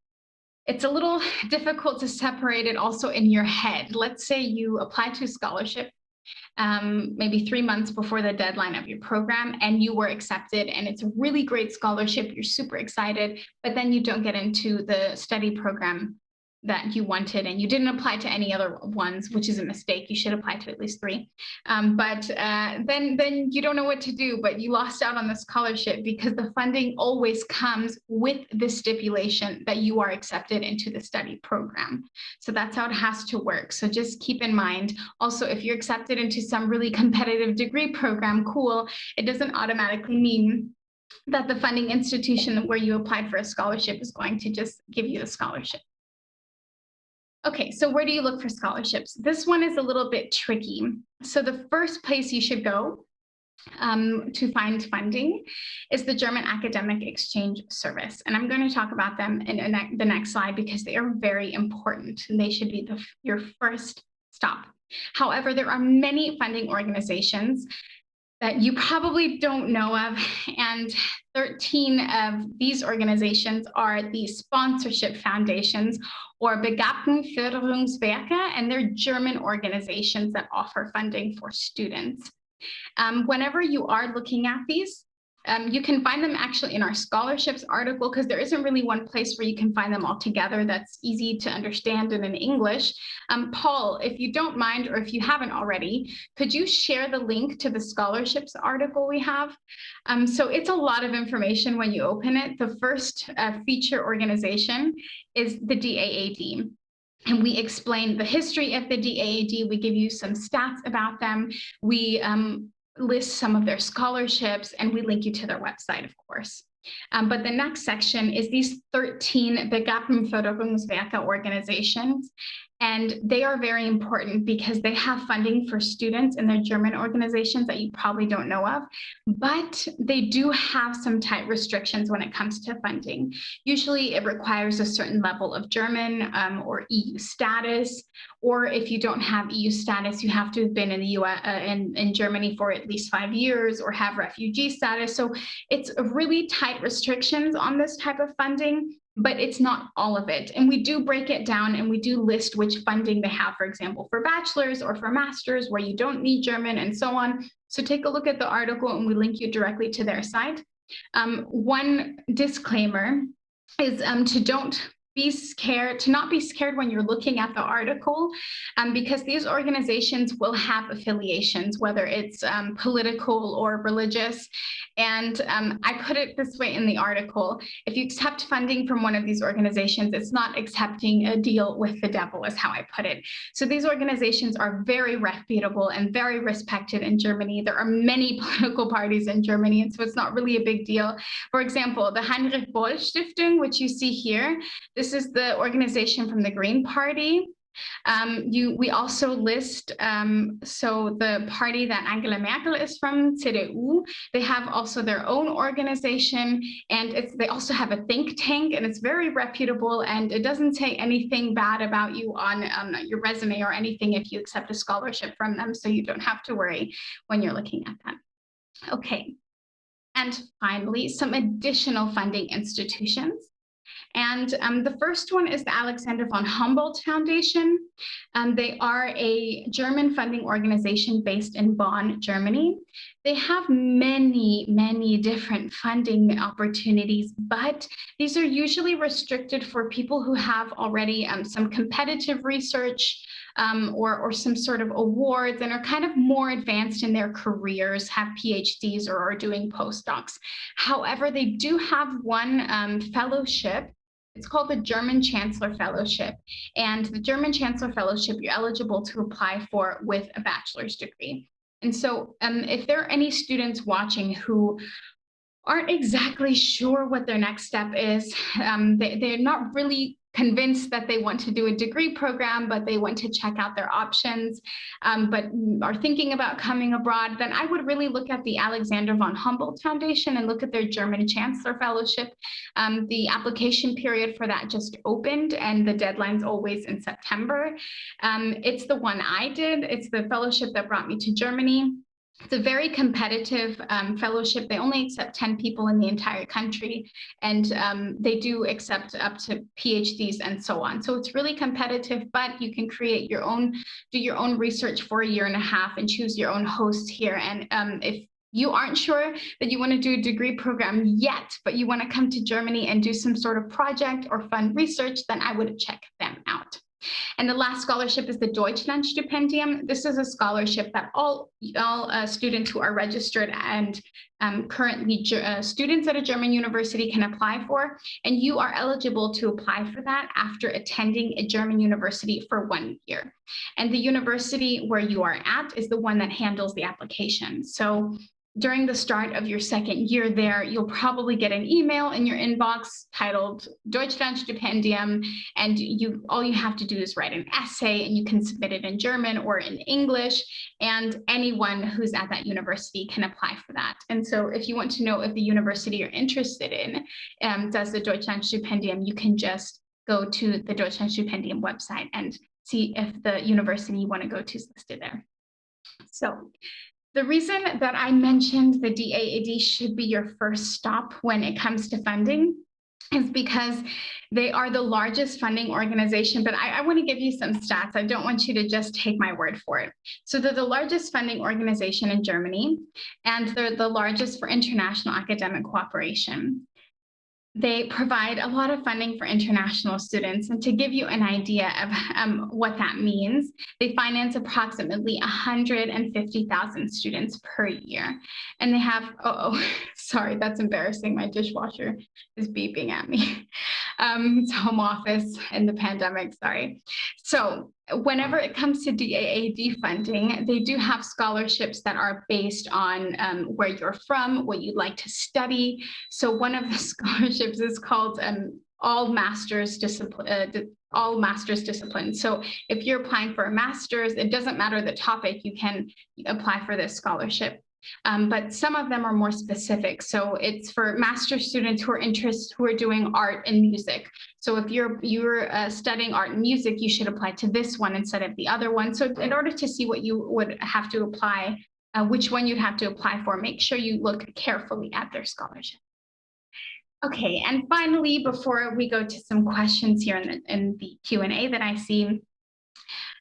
it's a little difficult to separate it also in your head. Let's say you apply to a scholarship maybe 3 months before the deadline of your program, and you were accepted, and it's a really great scholarship, you're super excited, but then you don't get into the study program that you wanted, and you didn't apply to any other ones, which is a mistake. You should apply to at least 3. Then you don't know what to do, but you lost out on the scholarship because the funding always comes with the stipulation that you are accepted into the study program. So that's how it has to work. So just keep in mind, also, if you're accepted into some really competitive degree program, cool, it doesn't automatically mean that the funding institution where you applied for a scholarship is going to just give you the scholarship. Okay, so where do you look for scholarships? This one is a little bit tricky. So the first place you should go to find funding is the German Academic Exchange Service. And I'm going to talk about them in the next slide because they are very important and they should be your first stop. However, there are many funding organizations that you probably don't know of, and 13 of these organizations are the sponsorship foundations or Begabtenförderungswerke, and they're German organizations that offer funding for students. Whenever you are looking at these, you can find them actually in our scholarships article, because there isn't really one place where you can find them all together that's easy to understand and in English. Paul, if you don't mind, or if you haven't already, could you share the link to the scholarships article we have? So it's a lot of information when you open it. The first feature organization is the DAAD. And we explain the history of the DAAD. We give you some stats about them. We list some of their scholarships, and we link you to their website, of course. But the next section is these 13 Begabtenförderungswerke organizations. And they are very important because they have funding for students in their German organizations that you probably don't know of, but they do have some tight restrictions when it comes to funding. Usually it requires a certain level of German or EU status, or if you don't have EU status, you have to have been in the US, in Germany for at least 5 years, or have refugee status. So it's really tight restrictions on this type of funding, but it's not all of it. And we do break it down, and we do list which funding they have, for example, for bachelors or for masters where you don't need German and so on. So take a look at the article, and we link you directly to their site. One disclaimer is to not be scared when you're looking at the article, because these organizations will have affiliations, whether it's political or religious. And I put it this way in the article: if you accept funding from one of these organizations, it's not accepting a deal with the devil, is how I put it. So these organizations are very reputable and very respected in Germany. There are many political parties in Germany, and so it's not really a big deal. For example, the Heinrich Böll Stiftung, which you see here, this is the organization from the Green Party. We also list, so the party that Angela Merkel is from, CDU, they have also their own organization, and they also have a think tank, and it's very reputable, and it doesn't say anything bad about you on your resume or anything if you accept a scholarship from them, so you don't have to worry when you're looking at that. Okay, and finally, some additional funding institutions. And the first one is the Alexander von Humboldt Foundation. They are a German funding organization based in Bonn, Germany. They have many, many different funding opportunities, but these are usually restricted for people who have already some competitive research or some sort of awards and are kind of more advanced in their careers, have PhDs or are doing postdocs. However, they do have one fellowship. It's called the German Chancellor Fellowship. And the German Chancellor Fellowship, you're eligible to apply for with a bachelor's degree. And so if there are any students watching who aren't exactly sure what their next step is, they're not really convinced that they want to do a degree program, but they want to check out their options, but are thinking about coming abroad, then I would really look at the Alexander von Humboldt Foundation and look at their German Chancellor Fellowship. The application period for that just opened, and the deadline's always in September. It's the one I did. It's the fellowship that brought me to Germany. It's a very competitive fellowship. They only accept 10 people in the entire country, and they do accept up to PhDs and so on. So it's really competitive, but you can create your own, do your own research for 1.5 years and choose your own host here. And if you aren't sure that you want to do a degree program yet, but you want to come to Germany and do some sort of project or fund research, then I would check them out. And the last scholarship is the Deutschlandstipendium. This is a scholarship that all students who are registered and currently students at a German university can apply for. And you are eligible to apply for that after attending a German university for 1 year. And the university where you are at is the one that handles the application. So during the start of your 2nd year there, you'll probably get an email in your inbox titled Deutschlandstipendium, and all you have to do is write an essay, and you can submit it in German or in English, and anyone who's at that university can apply for that. And so if you want to know if the university you're interested in does the Deutschlandstipendium, you can just go to the Deutschlandstipendium website and see if the university you want to go to is listed there. So The reason that I mentioned the DAAD should be your first stop when it comes to funding is because they are the largest funding organization, but I want to give you some stats. I don't want you to just take my word for it. So they're the largest funding organization in Germany, and they're the largest for international academic cooperation. They provide a lot of funding for international students. And to give you an idea of what that means, they finance approximately 150,000 students per year. And they have, sorry, that's embarrassing. My dishwasher is beeping at me. It's home office in the pandemic, sorry. So whenever it comes to DAAD funding, they do have scholarships that are based on where you're from, what you'd like to study. So one of the scholarships is called all master's discipline. All master's disciplines. So if you're applying for a master's, it doesn't matter the topic, you can apply for this scholarship. But some of them are more specific. So it's for master's students who are doing art and music. So if you're studying art and music, you should apply to this one instead of the other one. So in order to see what you would have to apply, which one you'd have to apply for, make sure you look carefully at their scholarship. Okay, and finally, before we go to some questions here in the Q&A that I see,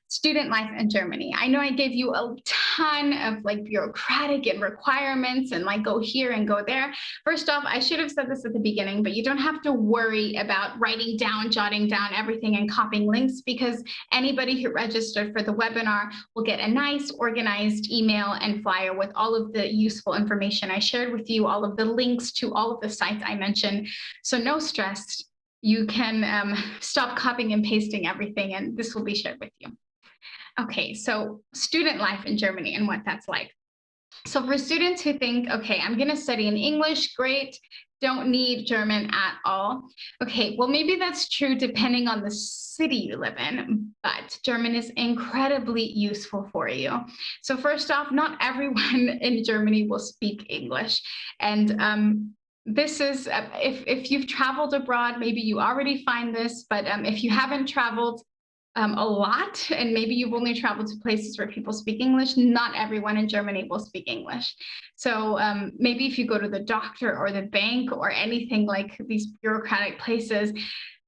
student life in Germany. I know I gave you a ton of like bureaucratic and requirements and like go here and go there. First off, I should have said this at the beginning, but you don't have to worry about writing down, jotting down everything and copying links, because anybody who registered for the webinar will get a nice organized email and flyer with all of the useful information I shared with you, all of the links to all of the sites I mentioned. So no stress. You can stop copying and pasting everything, and this will be shared with you. Okay, so student life in Germany and what that's like. So for students who think, okay, I'm going to study in English, great, don't need German at all. Okay, well, maybe that's true depending on the city you live in, but German is incredibly useful for you. So first off, not everyone in Germany will speak English. And this is, if you've traveled abroad, maybe you already find this, but if you haven't traveled, a lot, and maybe you've only traveled to places where people speak English, not everyone in Germany will speak English. So maybe if you go to the doctor or the bank or anything like these bureaucratic places,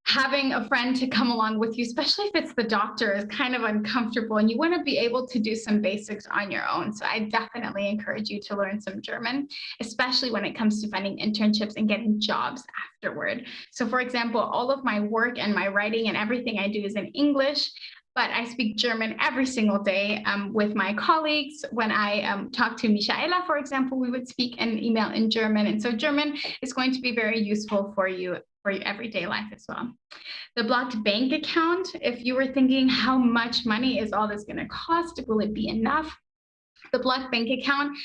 having a friend to come along with you, especially if it's the doctor, is kind of uncomfortable, and you want to be able to do some basics on your own. So I definitely encourage you to learn some German, especially when it comes to finding internships and getting jobs afterward. So for example, all of my work and my writing and everything I do is in English, but I speak German every single day with my colleagues. When I talk to Michaela, for example, we would speak and email in German. And so German is going to be very useful for you for your everyday life as well. The blocked bank account, if you were thinking how much money is all this going to cost, will it be enough? The blocked bank account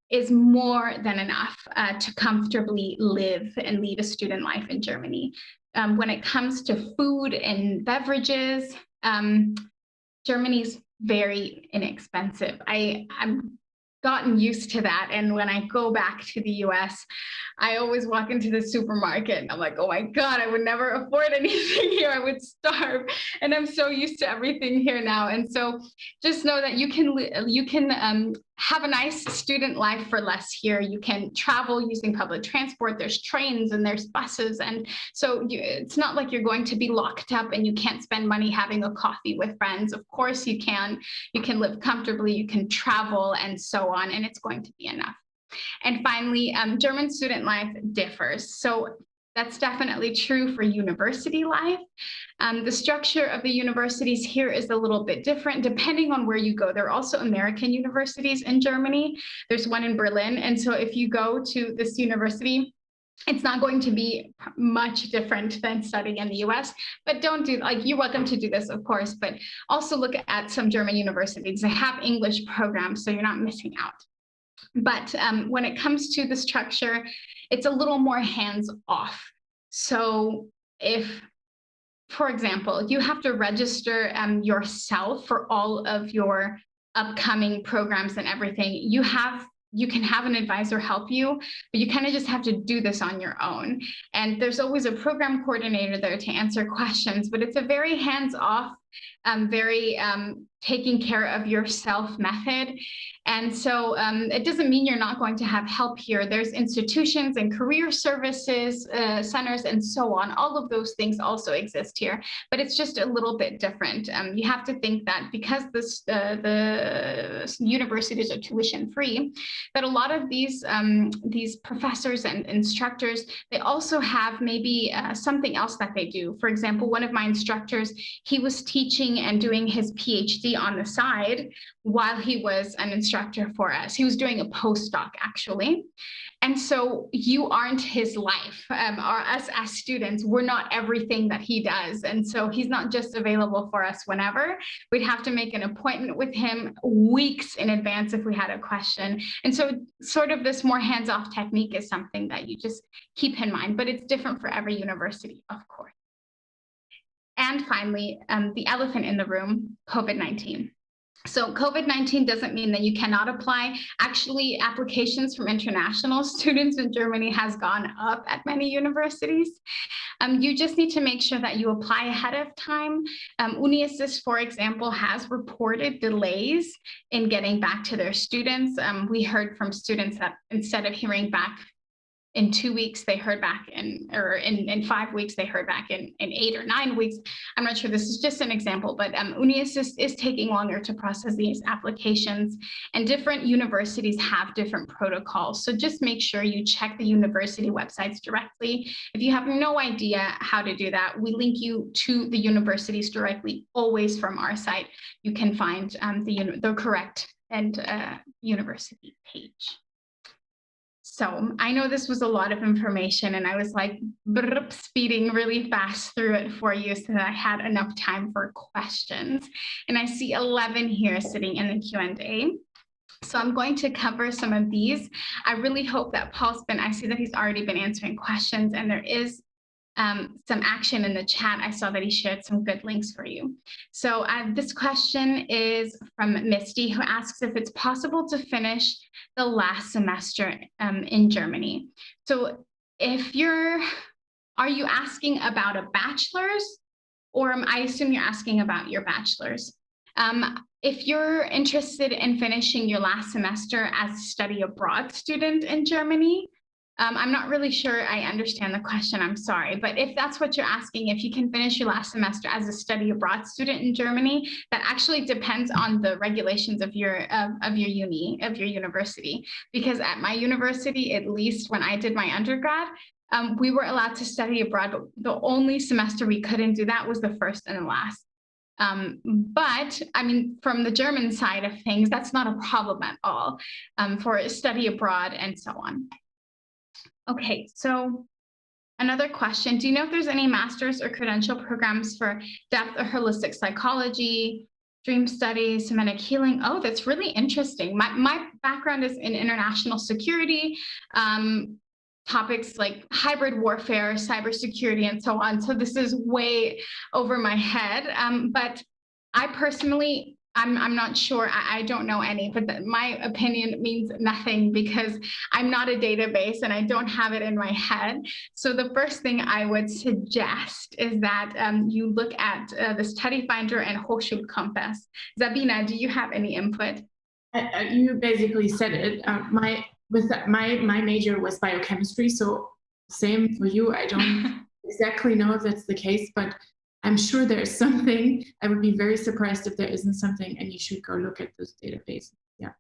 is more than enough to comfortably live and lead a student life in Germany. When it comes to food and beverages, Germany's very inexpensive. I'm gotten used to that. And when I go back to the US, I always walk into the supermarket and I'm like, oh my God, I would never afford anything here. I would starve. And I'm so used to everything here now. And so just know that you can have a nice student life for less here. You can travel using public transport. There's trains and there's buses. And so it's not like you're going to be locked up and you can't spend money having a coffee with friends. Of course you can. You can live comfortably, you can travel and so on, and it's going to be enough. And finally, German student life differs. So that's definitely true for university life. The structure of the universities here is a little bit different depending on where you go. There are also American universities in Germany. There's one in Berlin. And so if you go to this university, it's not going to be much different than studying in the US, but don't do, like, you're welcome to do this, of course, but also look at some German universities. They have English programs, so you're not missing out. But when it comes to the structure, it's a little more hands-off. So if, for example, you have to register yourself for all of your upcoming programs and everything, you can have an advisor help you, but you kind of just have to do this on your own. And there's always a program coordinator there to answer questions, but it's a very hands-off, very taking care of yourself method. And so it doesn't mean you're not going to have help here. There's institutions and career services centers and so on. All of those things also exist here, but it's just a little bit different. You have to think that because the universities are tuition free, that a lot of these professors and instructors, they also have maybe something else that they do. For example, one of my instructors, he was teaching and doing his Ph.D. on the side while he was an instructor for us. He was doing a postdoc, actually. And so you aren't his life, or us as students, we're not everything that he does. And so he's not just available for us whenever. We'd have to make an appointment with him weeks in advance if we had a question. And so sort of this more hands-off technique is something that you just keep in mind, but it's different for every university, of course. And finally, the elephant in the room, COVID-19. So COVID-19 doesn't mean that you cannot apply. Actually, applications from international students in Germany has gone up at many universities. You just need to make sure that you apply ahead of time. Uni-assist, for example, has reported delays in getting back to their students. We heard from students that instead of hearing back in 2 weeks, they heard back in 5 weeks, they heard back in 8 or 9 weeks. I'm not sure, this is just an example, but Uni-assist is taking longer to process these applications, and different universities have different protocols. So just make sure you check the university websites directly. If you have no idea how to do that, we link you to the universities directly, always from our site. You can find the correct and university page. So I know this was a lot of information, and I was like speeding really fast through it for you so that I had enough time for questions. And I see 11 here sitting in the Q&A. So I'm going to cover some of these. I really hope that I see that he's already been answering questions, and there is some action in the chat. I saw that he shared some good links for you. So this question is from Misty, who asks if it's possible to finish the last semester in Germany. So are you asking about a bachelor's, or I assume you're asking about your bachelor's? If you're interested in finishing your last semester as a study abroad student in Germany, I'm not really sure I understand the question, I'm sorry, but if that's what you're asking, if you can finish your last semester as a study abroad student in Germany, that actually depends on the regulations of your university. Because at my university, at least when I did my undergrad, we were allowed to study abroad, but the only semester we couldn't do that was the first and the last. But I mean, from the German side of things, that's not a problem at all for study abroad and so on. Okay, so another question, do you know if there's any master's or credential programs for depth or holistic psychology, dream studies, somatic healing? Oh, that's really interesting. My background is in international security, topics like hybrid warfare, cybersecurity, and so on. So this is way over my head, but I personally, I'm not sure, I don't know any, but my opinion means nothing because I'm not a database and I don't have it in my head. So the first thing I would suggest is that you look at the Study Finder and Hochschulkompass. Sabine, do you have any input? You basically said it. My major was biochemistry, so same for you. I don't exactly know if that's the case, but I'm sure there's something. I would be very surprised if there isn't something, and you should go look at those databases. Yeah.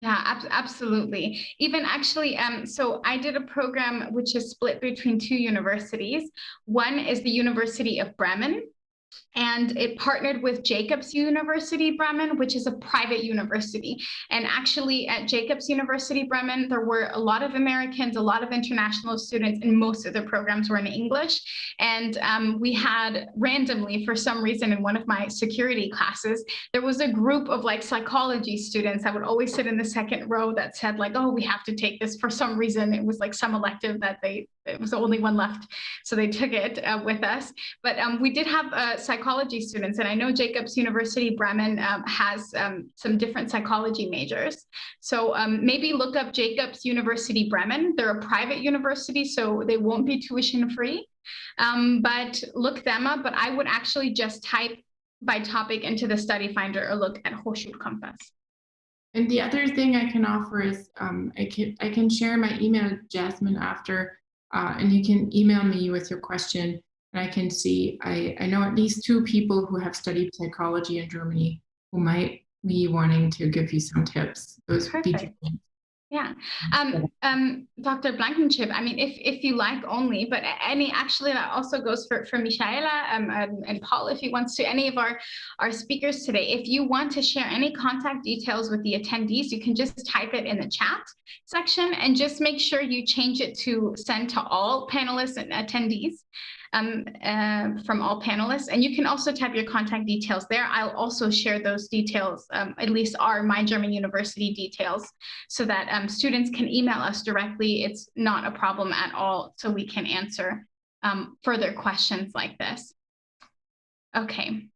Yeah, absolutely. Even actually, so I did a program which is split between two universities. One is the University of Bremen, and it partnered with Jacobs University Bremen, which is a private university. And actually at Jacobs University Bremen, there were a lot of Americans, a lot of international students, and most of the programs were in English. And we had randomly, for some reason, in one of my security classes, there was a group of like psychology students that would always sit in the second row that said like, oh, we have to take this for some reason. It was like some elective that it was the only one left. So they took it with us. But we did have psychology students. And I know Jacobs University Bremen has some different psychology majors. So maybe look up Jacobs University Bremen. They're a private university, so they won't be tuition free. But look them up. But I would actually just type by topic into the study finder or look at Hochschulkompass. And the other thing I can offer is I can share my email, Jasmine, after, and you can email me with your question. And I can see, I know at least 2 people who have studied psychology in Germany who might be wanting to give you some tips. Those would be Perfect. Yeah. Dr. Blankenship, I mean, if you like only, but actually that also goes for Michaela and Paul, if he wants to, any of our speakers today. If you want to share any contact details with the attendees, you can just type it in the chat section and just make sure you change it to send to all panelists and attendees. From all panelists, and you can also type your contact details there. I'll also share those details, at least our My German University details, so that students can email us directly. It's not a problem at all, so we can answer further questions like this. Okay.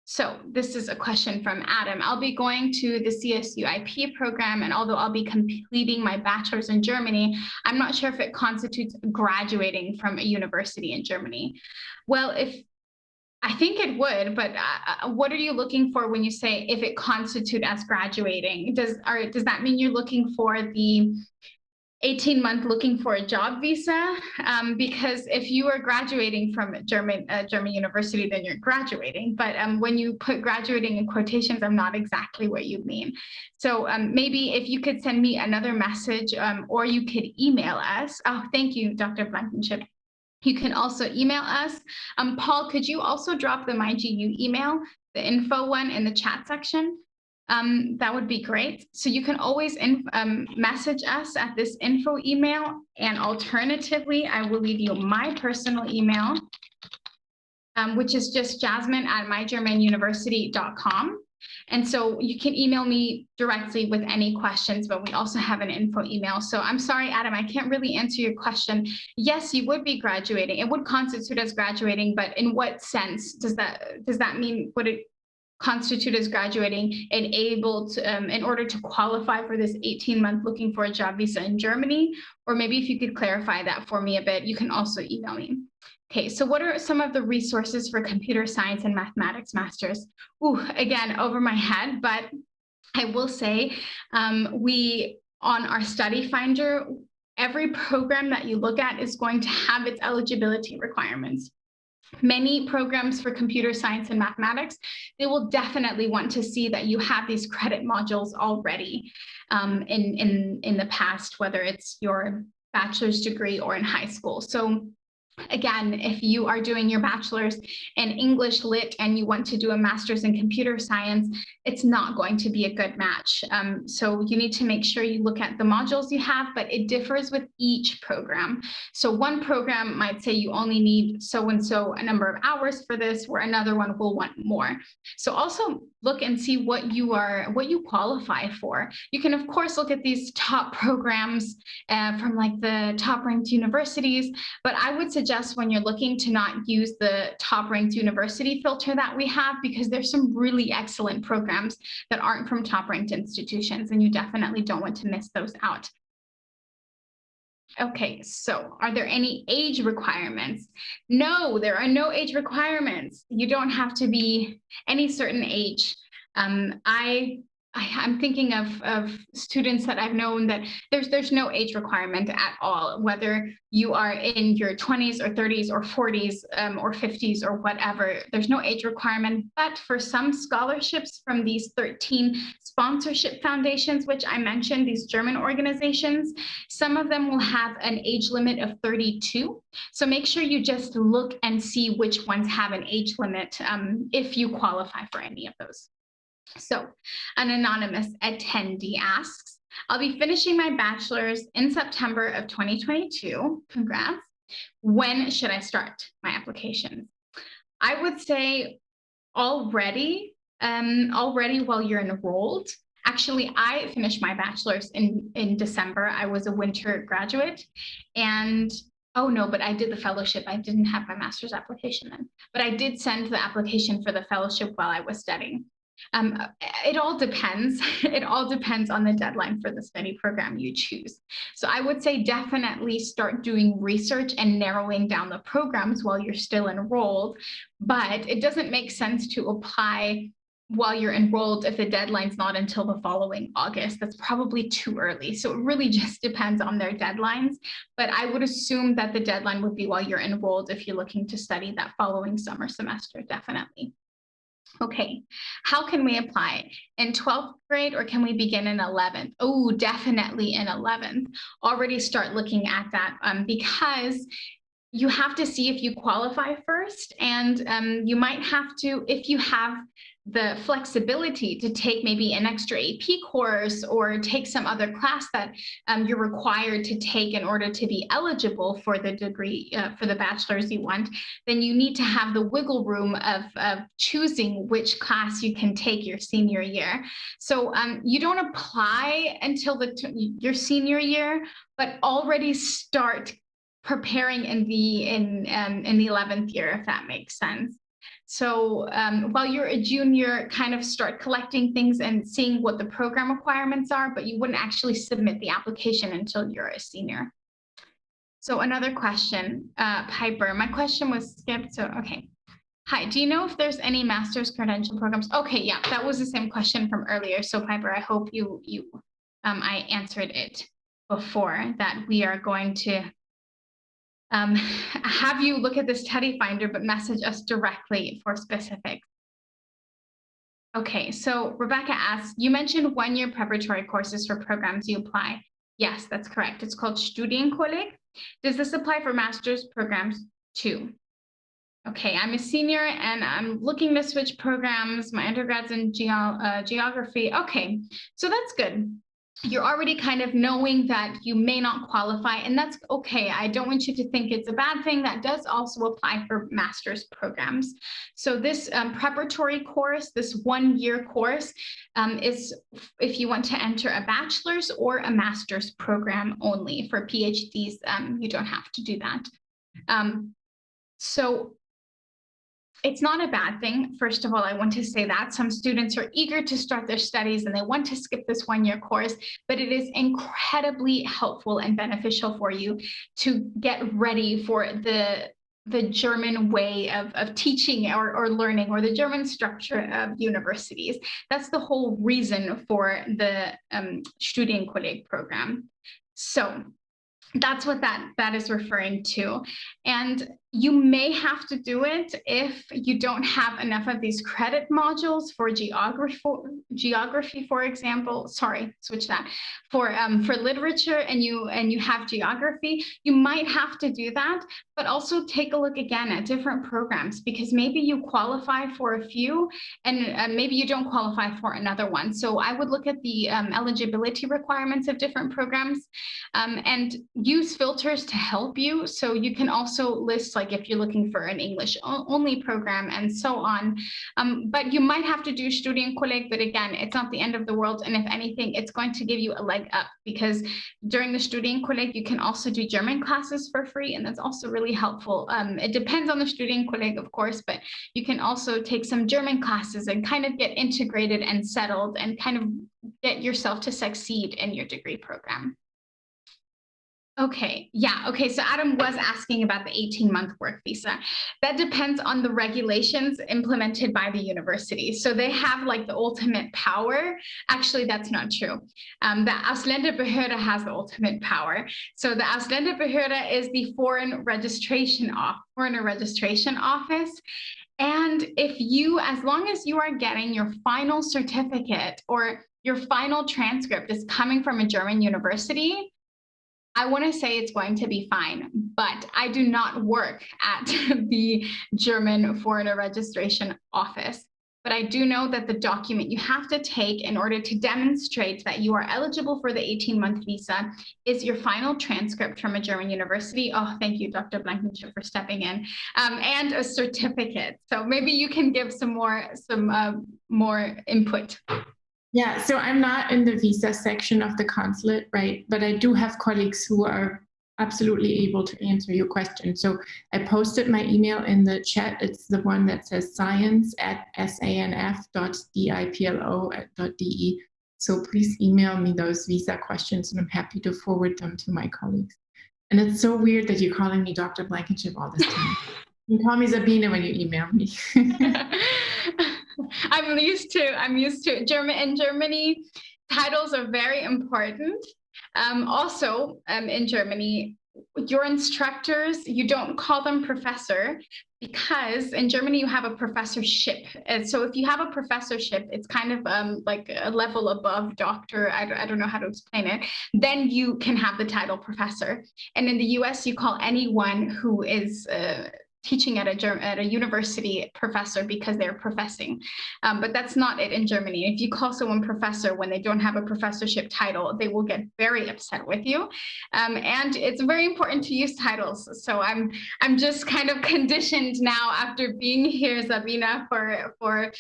So this is a question from Adam. I'll be going to the CSU-IP program, and although I'll be completing my bachelor's in Germany, I'm not sure if it constitutes graduating from a university in Germany. Well, I think it would, but what are you looking for when you say if it constitutes as graduating? Does that mean you're looking for the 18-month looking for a job visa? Because if you are graduating from German university, then you're graduating. But when you put graduating in quotations, I'm not exactly what you mean. So maybe if you could send me another message, or you could email us. Oh, thank you, Dr. Blankenship. You can also email us. Paul, could you also drop the MyGU email, the info one, in the chat section? That would be great. So you can always message us at this info email, and alternatively, I will leave you my personal email, which is just jasmine@mygermanuniversity.com. And so you can email me directly with any questions, but we also have an info email. So I'm sorry, Adam, I can't really answer your question. Yes, you would be graduating. It would constitute as graduating, but in what sense does that mean? Would it constitute as graduating and able to, in order to qualify for this 18-month looking for a job visa in Germany? Or maybe if you could clarify that for me a bit, you can also email me. Okay, so what are some of the resources for computer science and mathematics masters? Ooh, again, over my head, but I will say we, on our study finder, every program that you look at is going to have its eligibility requirements. Many programs for computer science and mathematics, they will definitely want to see that you have these credit modules already in the past, whether it's your bachelor's degree or in high school. So again, if you are doing your bachelor's in English Lit and you want to do a master's in computer science, it's not going to be a good match. So you need to make sure you look at the modules you have, but it differs with each program. So one program might say you only need so-and-so a number of hours for this, where another one will want more. So also look and see what you qualify for. You can, of course, look at these top programs from like the top ranked universities, but I would suggest when you're looking to not use the top ranked university filter that we have, because there's some really excellent programs that aren't from top ranked institutions, and you definitely don't want to miss those out. Okay, so are there any age requirements? No, there are no age requirements. You don't have to be any certain age. I'm thinking of students that I've known that there's no age requirement at all, whether you are in your 20s or 30s or 40s or 50s or whatever. There's no age requirement, but for some scholarships from these 13 sponsorship foundations, which I mentioned, these German organizations, some of them will have an age limit of 32. So make sure you just look and see which ones have an age limit if you qualify for any of those. So an anonymous attendee asks, I'll be finishing my bachelor's in September of 2022. Congrats. When should I start my applications? I would say already while you're enrolled. Actually, I finished my bachelor's in December. I was a winter graduate, and oh no, but I did the fellowship. I didn't have my master's application then, but I did send the application for the fellowship while I was studying. It all depends. It all depends on the deadline for the study program you choose. So I would say definitely start doing research and narrowing down the programs while you're still enrolled, but it doesn't make sense to apply while you're enrolled if the deadline's not until the following August. That's probably too early. So it really just depends on their deadlines, but I would assume that the deadline would be while you're enrolled if you're looking to study that following summer semester, definitely. Okay, how can we apply? In 12th grade, or can we begin in 11th? Oh, definitely in 11th. Already start looking at that because you have to see if you qualify first, and you might have to, if you have the flexibility to take maybe an extra AP course or take some other class that you're required to take in order to be eligible for the degree, for the bachelor's you want, then you need to have the wiggle room of choosing which class you can take your senior year. So you don't apply until your senior year, but already start preparing in the 11th year, if that makes sense. So while you're a junior, kind of start collecting things and seeing what the program requirements are, but you wouldn't actually submit the application until you're a senior. So another question, Piper, my question was skipped, so okay. Hi, do you know if there's any master's credential programs? Okay, yeah, that was the same question from earlier. So Piper, I hope I answered it before, that we are going to have you look at the study finder, but message us directly for specifics. Okay, so Rebecca asks, you mentioned one-year preparatory courses for programs you apply. Yes, that's correct. It's called Studienkolleg. Does this apply for master's programs too? Okay, I'm a senior and I'm looking to switch programs. My undergrad's in geography. Okay, so that's good. You're already kind of knowing that you may not qualify, and that's okay. I don't want you to think it's a bad thing. That does also apply for master's programs. So this preparatory course, this one-year course, is if you want to enter a bachelor's or a master's program only. For PhDs, you don't have to do that. So it's not a bad thing. First of all, I want to say that some students are eager to start their studies and they want to skip this one-year course, but it is incredibly helpful and beneficial for you to get ready for the German way of teaching or learning, or the German structure of universities. That's the whole reason for the Studienkolleg program. So that's what that is referring to. And you may have to do it if you don't have enough of these credit modules for geography, for example. Sorry, switch that. For literature and you have geography, you might have to do that, but also take a look again at different programs, because maybe you qualify for a few and maybe you don't qualify for another one. So I would look at the eligibility requirements of different programs and use filters to help you. So you can also list, like, if you're looking for an English only program and so on. But you might have to do Studienkolleg, but again, it's not the end of the world. And if anything, it's going to give you a leg up, because during the Studienkolleg, you can also do German classes for free. And that's also really helpful. It depends on the Studienkolleg, of course, but you can also take some German classes and kind of get integrated and settled and kind of get yourself to succeed in your degree program. Okay, yeah, okay, so Adam was asking about the 18-month work visa. That depends on the regulations implemented by the university. So they have like the ultimate power. Actually, that's not true. The Ausländerbehörde has the ultimate power. So the Ausländerbehörde is the foreigner registration office. And if you, as long as you are getting your final certificate or your final transcript is coming from a German university, I want to say it's going to be fine, but I do not work at the German Foreigner Registration Office. But I do know that the document you have to take in order to demonstrate that you are eligible for the 18-month visa is your final transcript from a German university. Oh, thank you, Dr. Blankenship, for stepping in, and a certificate. So maybe you can give some more input. Yeah, so I'm not in the visa section of the consulate, right? But I do have colleagues who are absolutely able to answer your question. So I posted my email in the chat. It's the one that says science@sanf.diplo.de. So please email me those visa questions and I'm happy to forward them to my colleagues. And it's so weird that you're calling me Dr. Blankenship all this time. You call me Sabine when you email me. I'm used to in Germany, titles are very important. Also, in Germany, your instructors, you don't call them professor because in Germany you have a professorship. And so if you have a professorship, it's kind of like a level above doctor. I don't know how to explain it. Then you can have the title professor. And in the US, you call anyone who is teaching at a university professor because they're professing. But that's not it in Germany. If you call someone professor when they don't have a professorship title, they will get very upset with you. And it's very important to use titles. So I'm just kind of conditioned now after being here, Sabine, for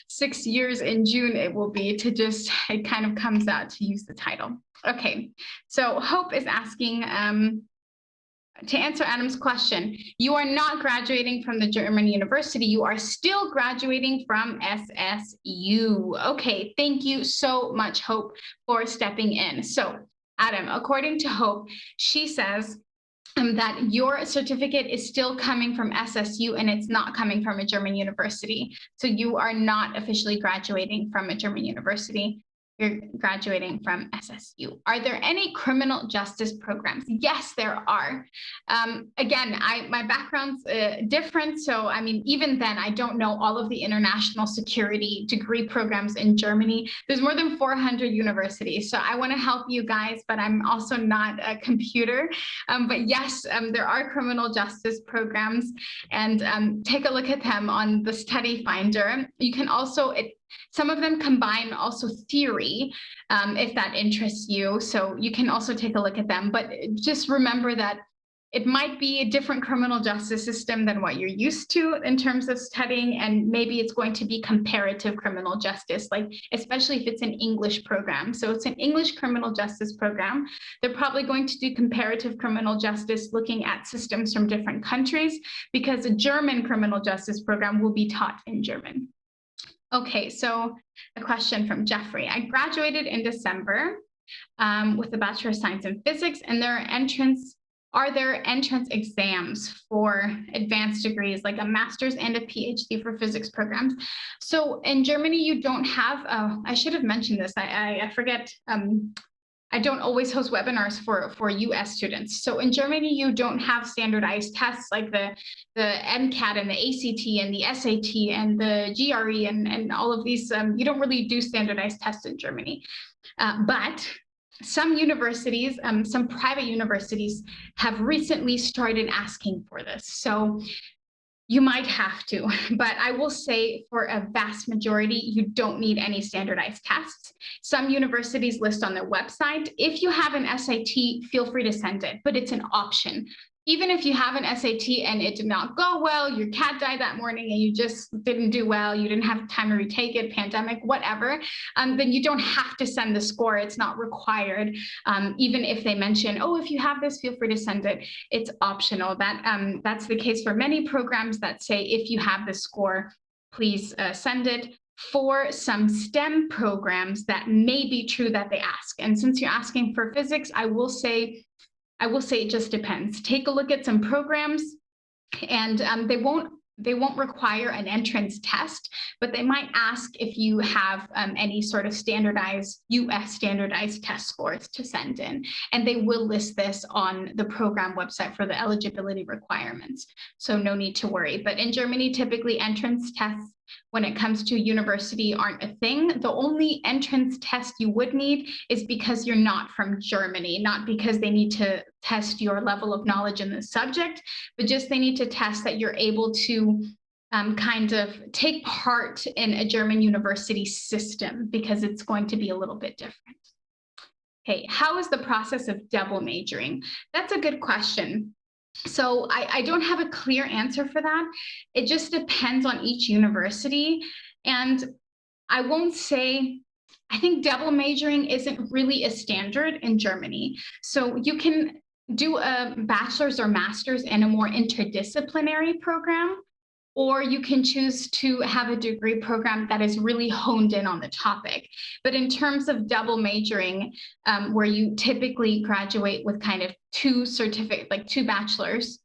6 years in June, it will be to just, it kind of comes out to use the title. Okay, so Hope is asking, to answer Adam's question, you are not graduating from the German university. You are still graduating from SSU. Okay, thank you so much, Hope, for stepping in. So, Adam, according to Hope, she says that your certificate is still coming from SSU and it's not coming from a German university. So you are not officially graduating from a German university. You're graduating from SSU. Are there any criminal justice programs? Yes, there are. Again, my background's different. So, I mean, even then, I don't know all of the international security degree programs in Germany. There's more than 400 universities. So I want to help you guys, but I'm also not a computer. But yes, there are criminal justice programs, and take a look at them on the Study Finder. You can also, some of them combine also theory, if that interests you. So you can also take a look at them, but just remember that it might be a different criminal justice system than what you're used to in terms of studying, and maybe it's going to be comparative criminal justice, like especially if it's an English program. So it's an English criminal justice program. They're probably going to do comparative criminal justice looking at systems from different countries, because a German criminal justice program will be taught in German. Okay, so a question from Jeffrey. I graduated in December with a Bachelor of Science in Physics, and are there entrance exams for advanced degrees, like a master's and a PhD for physics programs? So in Germany, you don't have, I should have mentioned this, I forget, I don't always host webinars for US students. So in Germany, you don't have standardized tests like the MCAT and the ACT and the SAT and the GRE and all of these. You don't really do standardized tests in Germany. But some universities, some private universities have recently started asking for this. So you might have to, but I will say for a vast majority, you don't need any standardized tests. Some universities list on their website. If you have an SAT, feel free to send it, but it's an option. Even if you have an SAT and it did not go well, your cat died that morning and you just didn't do well, you didn't have time to retake it, pandemic, whatever, then you don't have to send the score. It's not required. Even if they mention, oh, if you have this, feel free to send it. It's optional. That's the case for many programs that say, if you have the score, please send it. For some STEM programs, that may be true that they ask. And since you're asking for physics, I will say it just depends. Take a look at some programs, and they won't require an entrance test, but they might ask if you have any sort of standardized US standardized test scores to send in, and they will list this on the program website for the eligibility requirements. So no need to worry. But in Germany, typically entrance tests when it comes to university aren't a thing. The only entrance test you would need is because you're not from Germany, not because they need to test your level of knowledge in the subject, but just they need to test that you're able to kind of take part in a German university system, because it's going to be a little bit different. Okay, how is the process of double majoring? That's a good question. So I don't have a clear answer for that. It just depends on each university. And I won't say, I think double majoring isn't really a standard in Germany. So you can do a bachelor's or master's in a more interdisciplinary program, or you can choose to have a degree program that is really honed in on the topic. But in terms of double majoring, where you typically graduate with kind of two bachelors,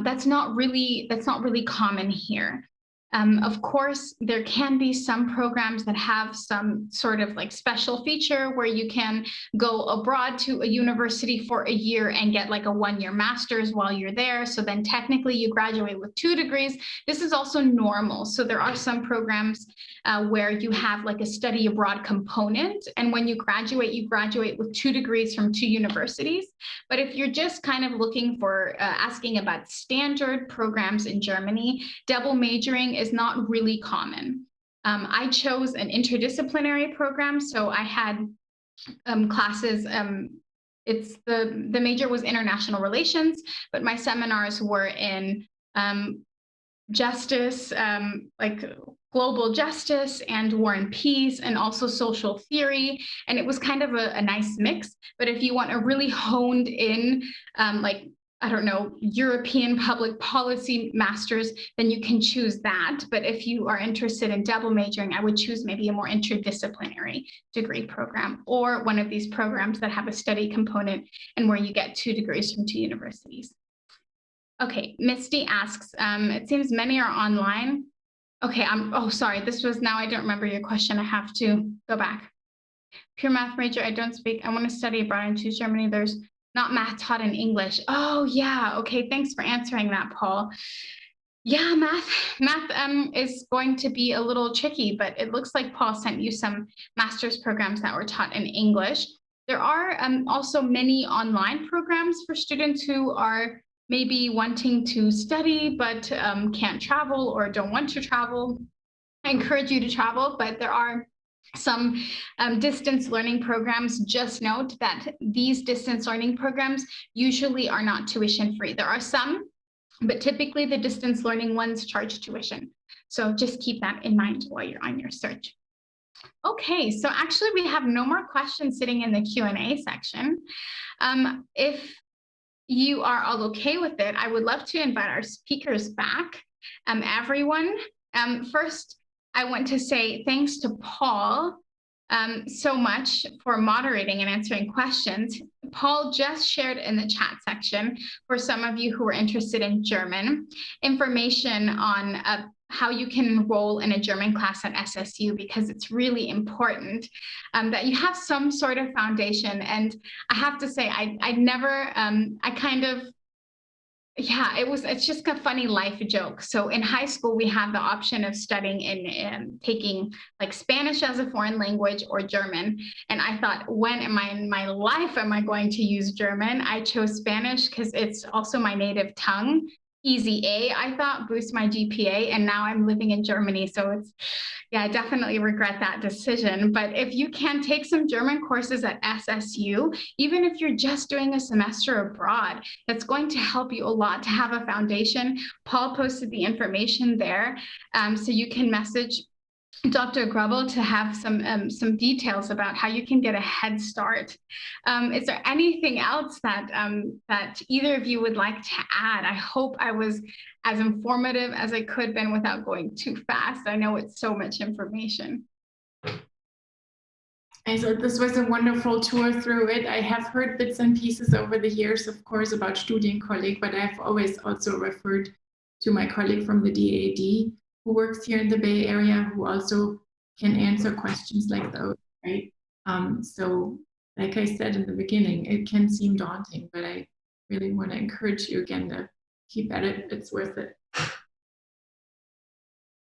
that's not really common here. Of course, there can be some programs that have some sort of like special feature where you can go abroad to a university for a year and get like a one-year master's while you're there. So then technically you graduate with 2 degrees. This is also normal. So there are some programs where you have like a study abroad component. And when you graduate with 2 degrees from 2 universities. But if you're just kind of looking for asking about standard programs in Germany, double majoring is not really common. I chose an interdisciplinary program, so I had classes. It's the major was international relations, but my seminars were in justice, like global justice and war and peace, and also social theory. And it was kind of a nice mix. But if you want a really honed in, like, I don't know, European public policy masters, then you can choose that. But if you are interested in double majoring, I would choose maybe a more interdisciplinary degree program, or one of these programs that have a study component and where you get 2 degrees from 2 universities. Okay, Misty asks, it seems many are online. Okay, oh, sorry, now I don't remember your question. I have to go back. Pure math major, I don't speak. I want to study abroad and choose Germany. There's not math taught in English. Oh, yeah. Okay, thanks for answering that, Paul. Yeah, math is going to be a little tricky, but it looks like Paul sent you some master's programs that were taught in English. There are also many online programs for students who are maybe wanting to study, but can't travel or don't want to travel. I encourage you to travel, but there are some distance learning programs. Just note that these distance learning programs usually are not tuition free. There are some, but typically the distance learning ones charge tuition. So just keep that in mind while you're on your search. Okay, so actually we have no more questions sitting in the Q&A section. If you are all okay with it, I would love to invite our speakers back. Everyone, first, I want to say thanks to Paul so much for moderating and answering questions. Paul just shared in the chat section, for some of you who are interested in German, information on how you can enroll in a German class at SSU, because it's really important that you have some sort of foundation. And I have to say, it's just a funny life joke. So in high school, we have the option of studying in taking like Spanish as a foreign language or German. And I thought, when in my life am I going to use German? I chose Spanish because it's also my native tongue. Easy A, I thought, boost my GPA, and now I'm living in Germany. So it's, yeah, I definitely regret that decision. But if you can take some German courses at SSU, even if you're just doing a semester abroad, that's going to help you a lot to have a foundation. Paul posted the information there, so you can message Dr. Grobbel to have some details about how you can get a head start. Is there anything else that either of you would like to add? I hope I was as informative as I could been without going too fast. I know it's so much information. I thought this was a wonderful tour through it. I have heard bits and pieces over the years, of course, about Studienkolleg, but I've always also referred to my colleague from the DAAD, who works here in the Bay Area, who also can answer questions like those, right? So like I said in the beginning, it can seem daunting, but I really want to encourage you again to keep at it. It's worth it.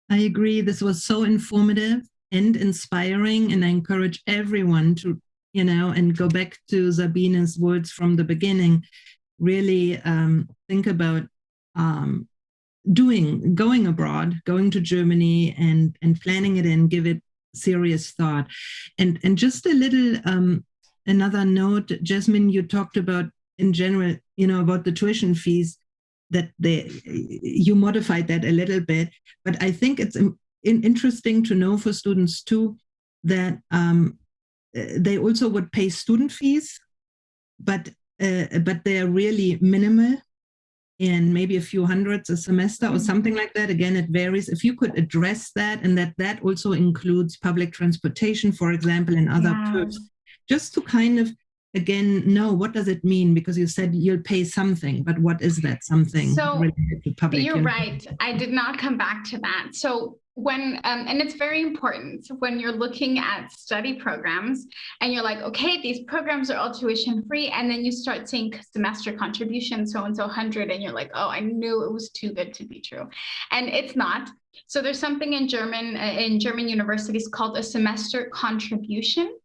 I agree. This was so informative and inspiring, and I encourage everyone to, and go back to Sabine's words from the beginning, really think about going abroad, going to Germany, and planning it and give it serious thought. And just a little another note, Jasmine, you talked about in general, about the tuition fees, that you modified that a little bit, but I think it's interesting to know for students too that they also would pay student fees, but but they are really minimal, and maybe a few hundreds a semester or something like that. Again, it varies. If you could address that, and that also includes public transportation, for example, and other perks, just to kind of, again, know what does it mean? Because you said you'll pay something, but what is that something related to public? You're right. I did not come back to that. So when, and it's very important when you're looking at study programs and you're like, okay, these programs are all tuition free. And then you start seeing semester contribution, so-and-so 100, and you're like, oh, I knew it was too good to be true. And it's not. So there's something in German universities called a semester contribution.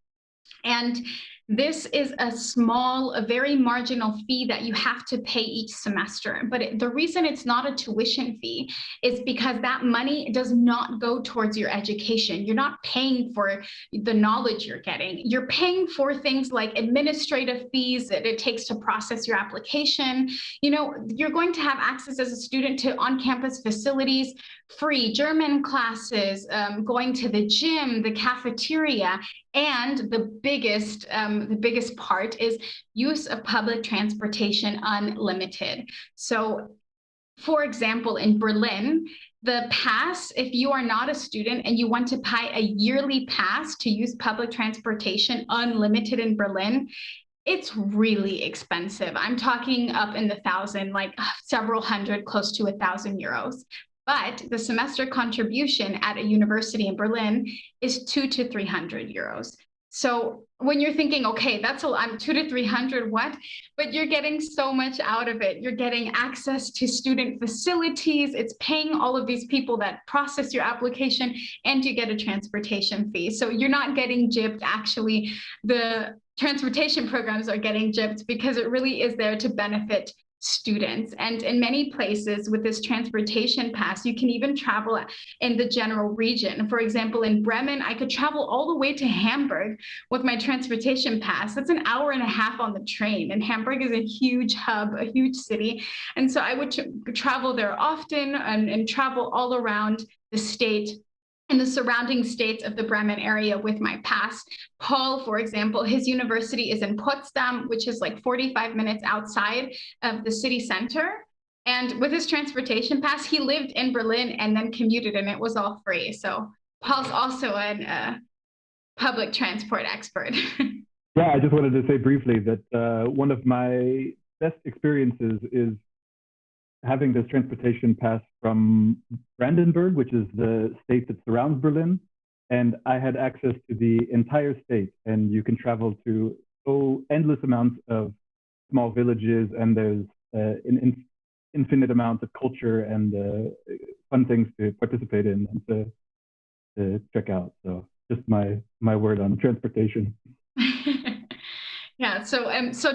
And this is a very marginal fee that you have to pay each semester. But the reason it's not a tuition fee is because that money does not go towards your education. You're not paying for the knowledge you're getting. You're paying for things like administrative fees that it takes to process your application. You know, you're going to have access as a student to on-campus facilities, free German classes, going to the gym, the cafeteria, and the biggest part is use of public transportation unlimited. So, for example, in Berlin, the pass, if you are not a student and you want to buy a yearly pass to use public transportation unlimited in Berlin, it's really expensive. I'm talking up in the thousand, like several hundred, close to €1,000. But the semester contribution at a university in Berlin is €200 to €300. So when you're thinking, okay, that's I'm 200 to 300, what? But you're getting so much out of it. You're getting access to student facilities. It's paying all of these people that process your application, and you get a transportation fee. So you're not getting gypped. Actually, the transportation programs are getting gypped because it really is there to benefit students. And in many places with this transportation pass, you can even travel in the general region. For example, in Bremen, I could travel all the way to Hamburg with my transportation pass. That's an hour and a half on the train. And Hamburg is a huge hub, a huge city. And so I would travel there often and travel all around the state and the surrounding states of the Bremen area with my pass. Paul, for example, his university is in Potsdam, which is like 45 minutes outside of the city center. And with his transportation pass, he lived in Berlin and then commuted, and it was all free. So Paul's also a public transport expert. Yeah, I just wanted to say briefly that one of my best experiences is having this transportation pass from Brandenburg, which is the state that surrounds Berlin. And I had access to the entire state, and you can travel to endless amounts of small villages, and there's an infinite amount of culture and fun things to participate in and to check out. So just my word on transportation. Yeah, so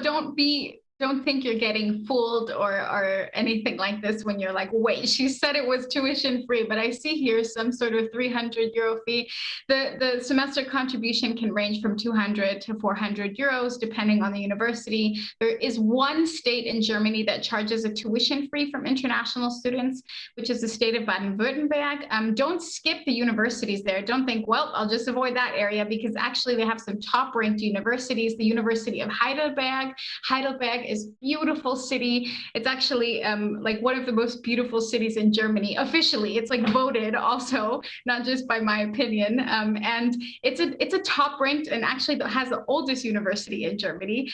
don't think you're getting fooled or anything like this when you're like, wait, she said it was tuition free, but I see here some sort of €300 fee. The semester contribution can range from 200 to 400 euros, depending on the university. There is one state in Germany that charges a tuition free from international students, which is the state of Baden-Württemberg. Don't skip the universities there. Don't think, well, I'll just avoid that area, because actually they have some top ranked universities. The University of Heidelberg. Heidelberg is beautiful city. It's actually like one of the most beautiful cities in Germany. Officially, it's like voted also, not just by my opinion. And it's a top ranked, and actually has the oldest university in Germany.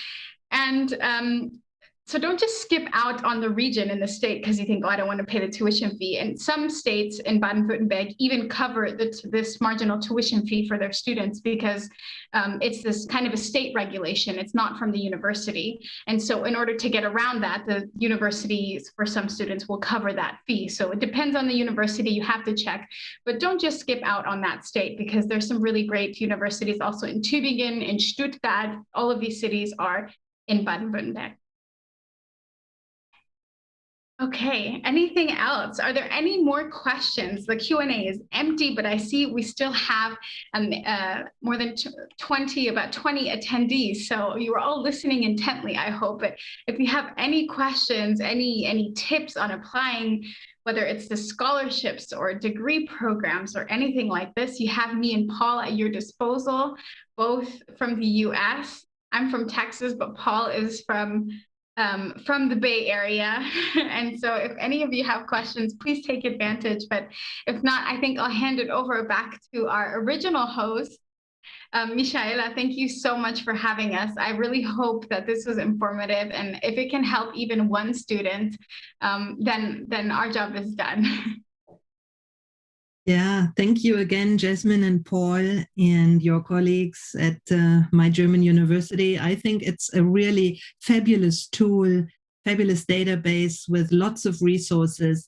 And so don't just skip out on the region in the state because you think, oh, I don't want to pay the tuition fee. And some states in Baden-Württemberg even cover this marginal tuition fee for their students, because it's this kind of a state regulation. It's not from the university. And so in order to get around that, the universities for some students will cover that fee. So it depends on the university. You have to check, but don't just skip out on that state, because there's some really great universities also in Tübingen, in Stuttgart. All of these cities are in Baden-Württemberg. Okay, anything else? Are there any more questions? The Q&A is empty, but I see we still have more than 20 attendees. So you are all listening intently, I hope. But if you have any questions, any tips on applying, whether it's the scholarships or degree programs or anything like this, you have me and Paul at your disposal, both from the US I'm from Texas, but Paul is from the Bay Area. And so if any of you have questions, please take advantage. But if not, I think I'll hand it over back to our original host, Michaela. Thank you so much for having us. I really hope that this was informative. And if it can help even one student, then our job is done. Yeah, thank you again, Jasmine and Paul and your colleagues at My German University. I think it's a really fabulous tool, fabulous database with lots of resources.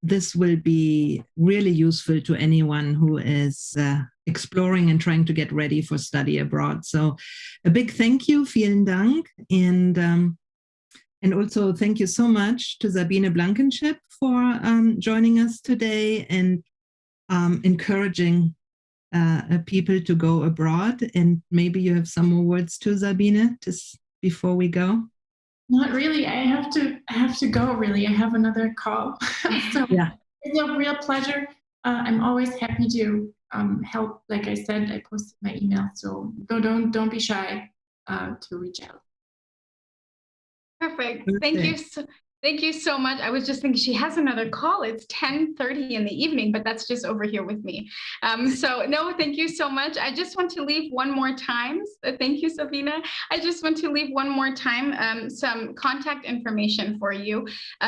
This will be really useful to anyone who is exploring and trying to get ready for study abroad. So a big thank you, vielen Dank. And also thank you so much to Sabine Blankenship for joining us today and encouraging people to go abroad. And maybe you have some more words too, Sabine, just before we go. Not really. I have to go, really. I have another call. So yeah. It's a real pleasure. I'm always happy to help. Like I said, I posted my email, so don't be shy to reach out. Perfect. Thank you so much. I was just thinking she has another call. It's 10:30 in the evening, but that's just over here with me. So no, thank you so much. I just want to leave one more time. Thank you, Sabine. I just want to leave one more time some contact information for you.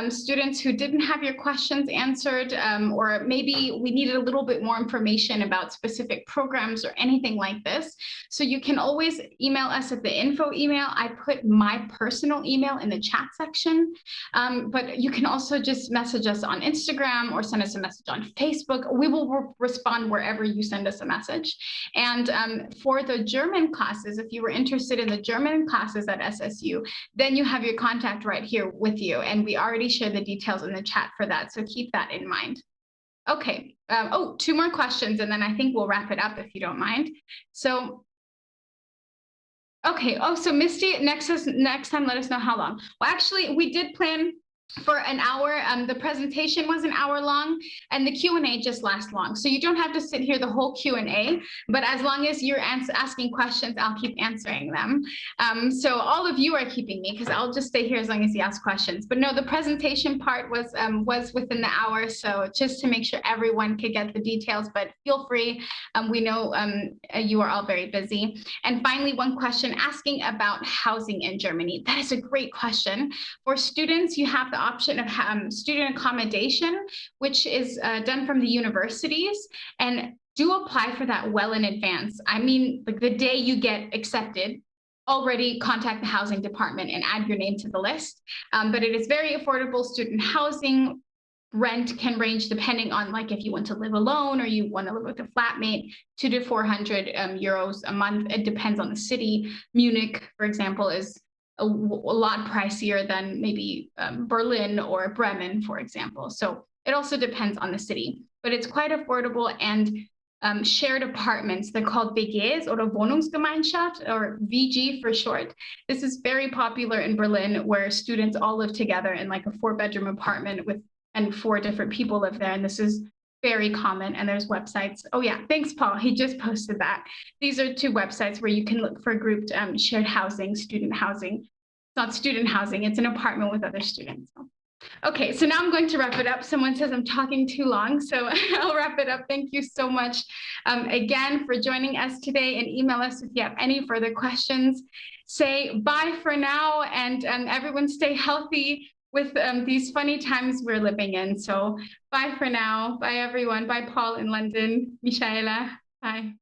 Students who didn't have your questions answered, or maybe we needed a little bit more information about specific programs or anything like this. So you can always email us at the info email. I put my personal email in the chat section. But you can also just message us on Instagram or send us a message on Facebook. We will respond wherever you send us a message. And for the German classes, if you were interested in the German classes at SSU, then you have your contact right here with you. And we already shared the details in the chat for that. So keep that in mind. Okay. Oh, 2 more questions, and then I think we'll wrap it up if you don't mind. So okay. Oh, so Misty, next time, let us know how long. Well, actually, we did plan for an hour. The presentation was an hour long, and the Q&A just lasts long. So you don't have to sit here the whole Q&A, but as long as you're asking questions, I'll keep answering them. So all of you are keeping me because I'll just stay here as long as you ask questions. But no, the presentation part was within the hour. So just to make sure everyone could get the details, but feel free. We know you are all very busy. And finally, one question asking about housing in Germany. That is a great question. For students, you have the option of student accommodation, which is done from the universities, and do apply for that well in advance. I mean, like the day you get accepted, already contact the housing department and add your name to the list. But it is very affordable student housing. Rent can range depending on like if you want to live alone or you want to live with a flatmate, 200 to 400 euros a month. It depends on the city. Munich, for example, is a lot pricier than maybe Berlin or Bremen, for example. So it also depends on the city, but it's quite affordable. And shared apartments, they're called WGs or Wohnungsgemeinschaft, or VG for short. This is very popular in Berlin, where students all live together in like a 4-bedroom apartment and 4 different people live there. And this is very common, and there's websites. Oh yeah, thanks, Paul. He just posted that. These are 2 websites where you can look for grouped shared housing, student housing. It's not student housing, it's an apartment with other students. Okay, so now I'm going to wrap it up. Someone says I'm talking too long, so I'll wrap it up. Thank you so much again for joining us today, and email us if you have any further questions. Say bye for now, and everyone stay healthy with these funny times we're living in. So bye for now. Bye, everyone. Bye, Paul in London. Michaela. Bye.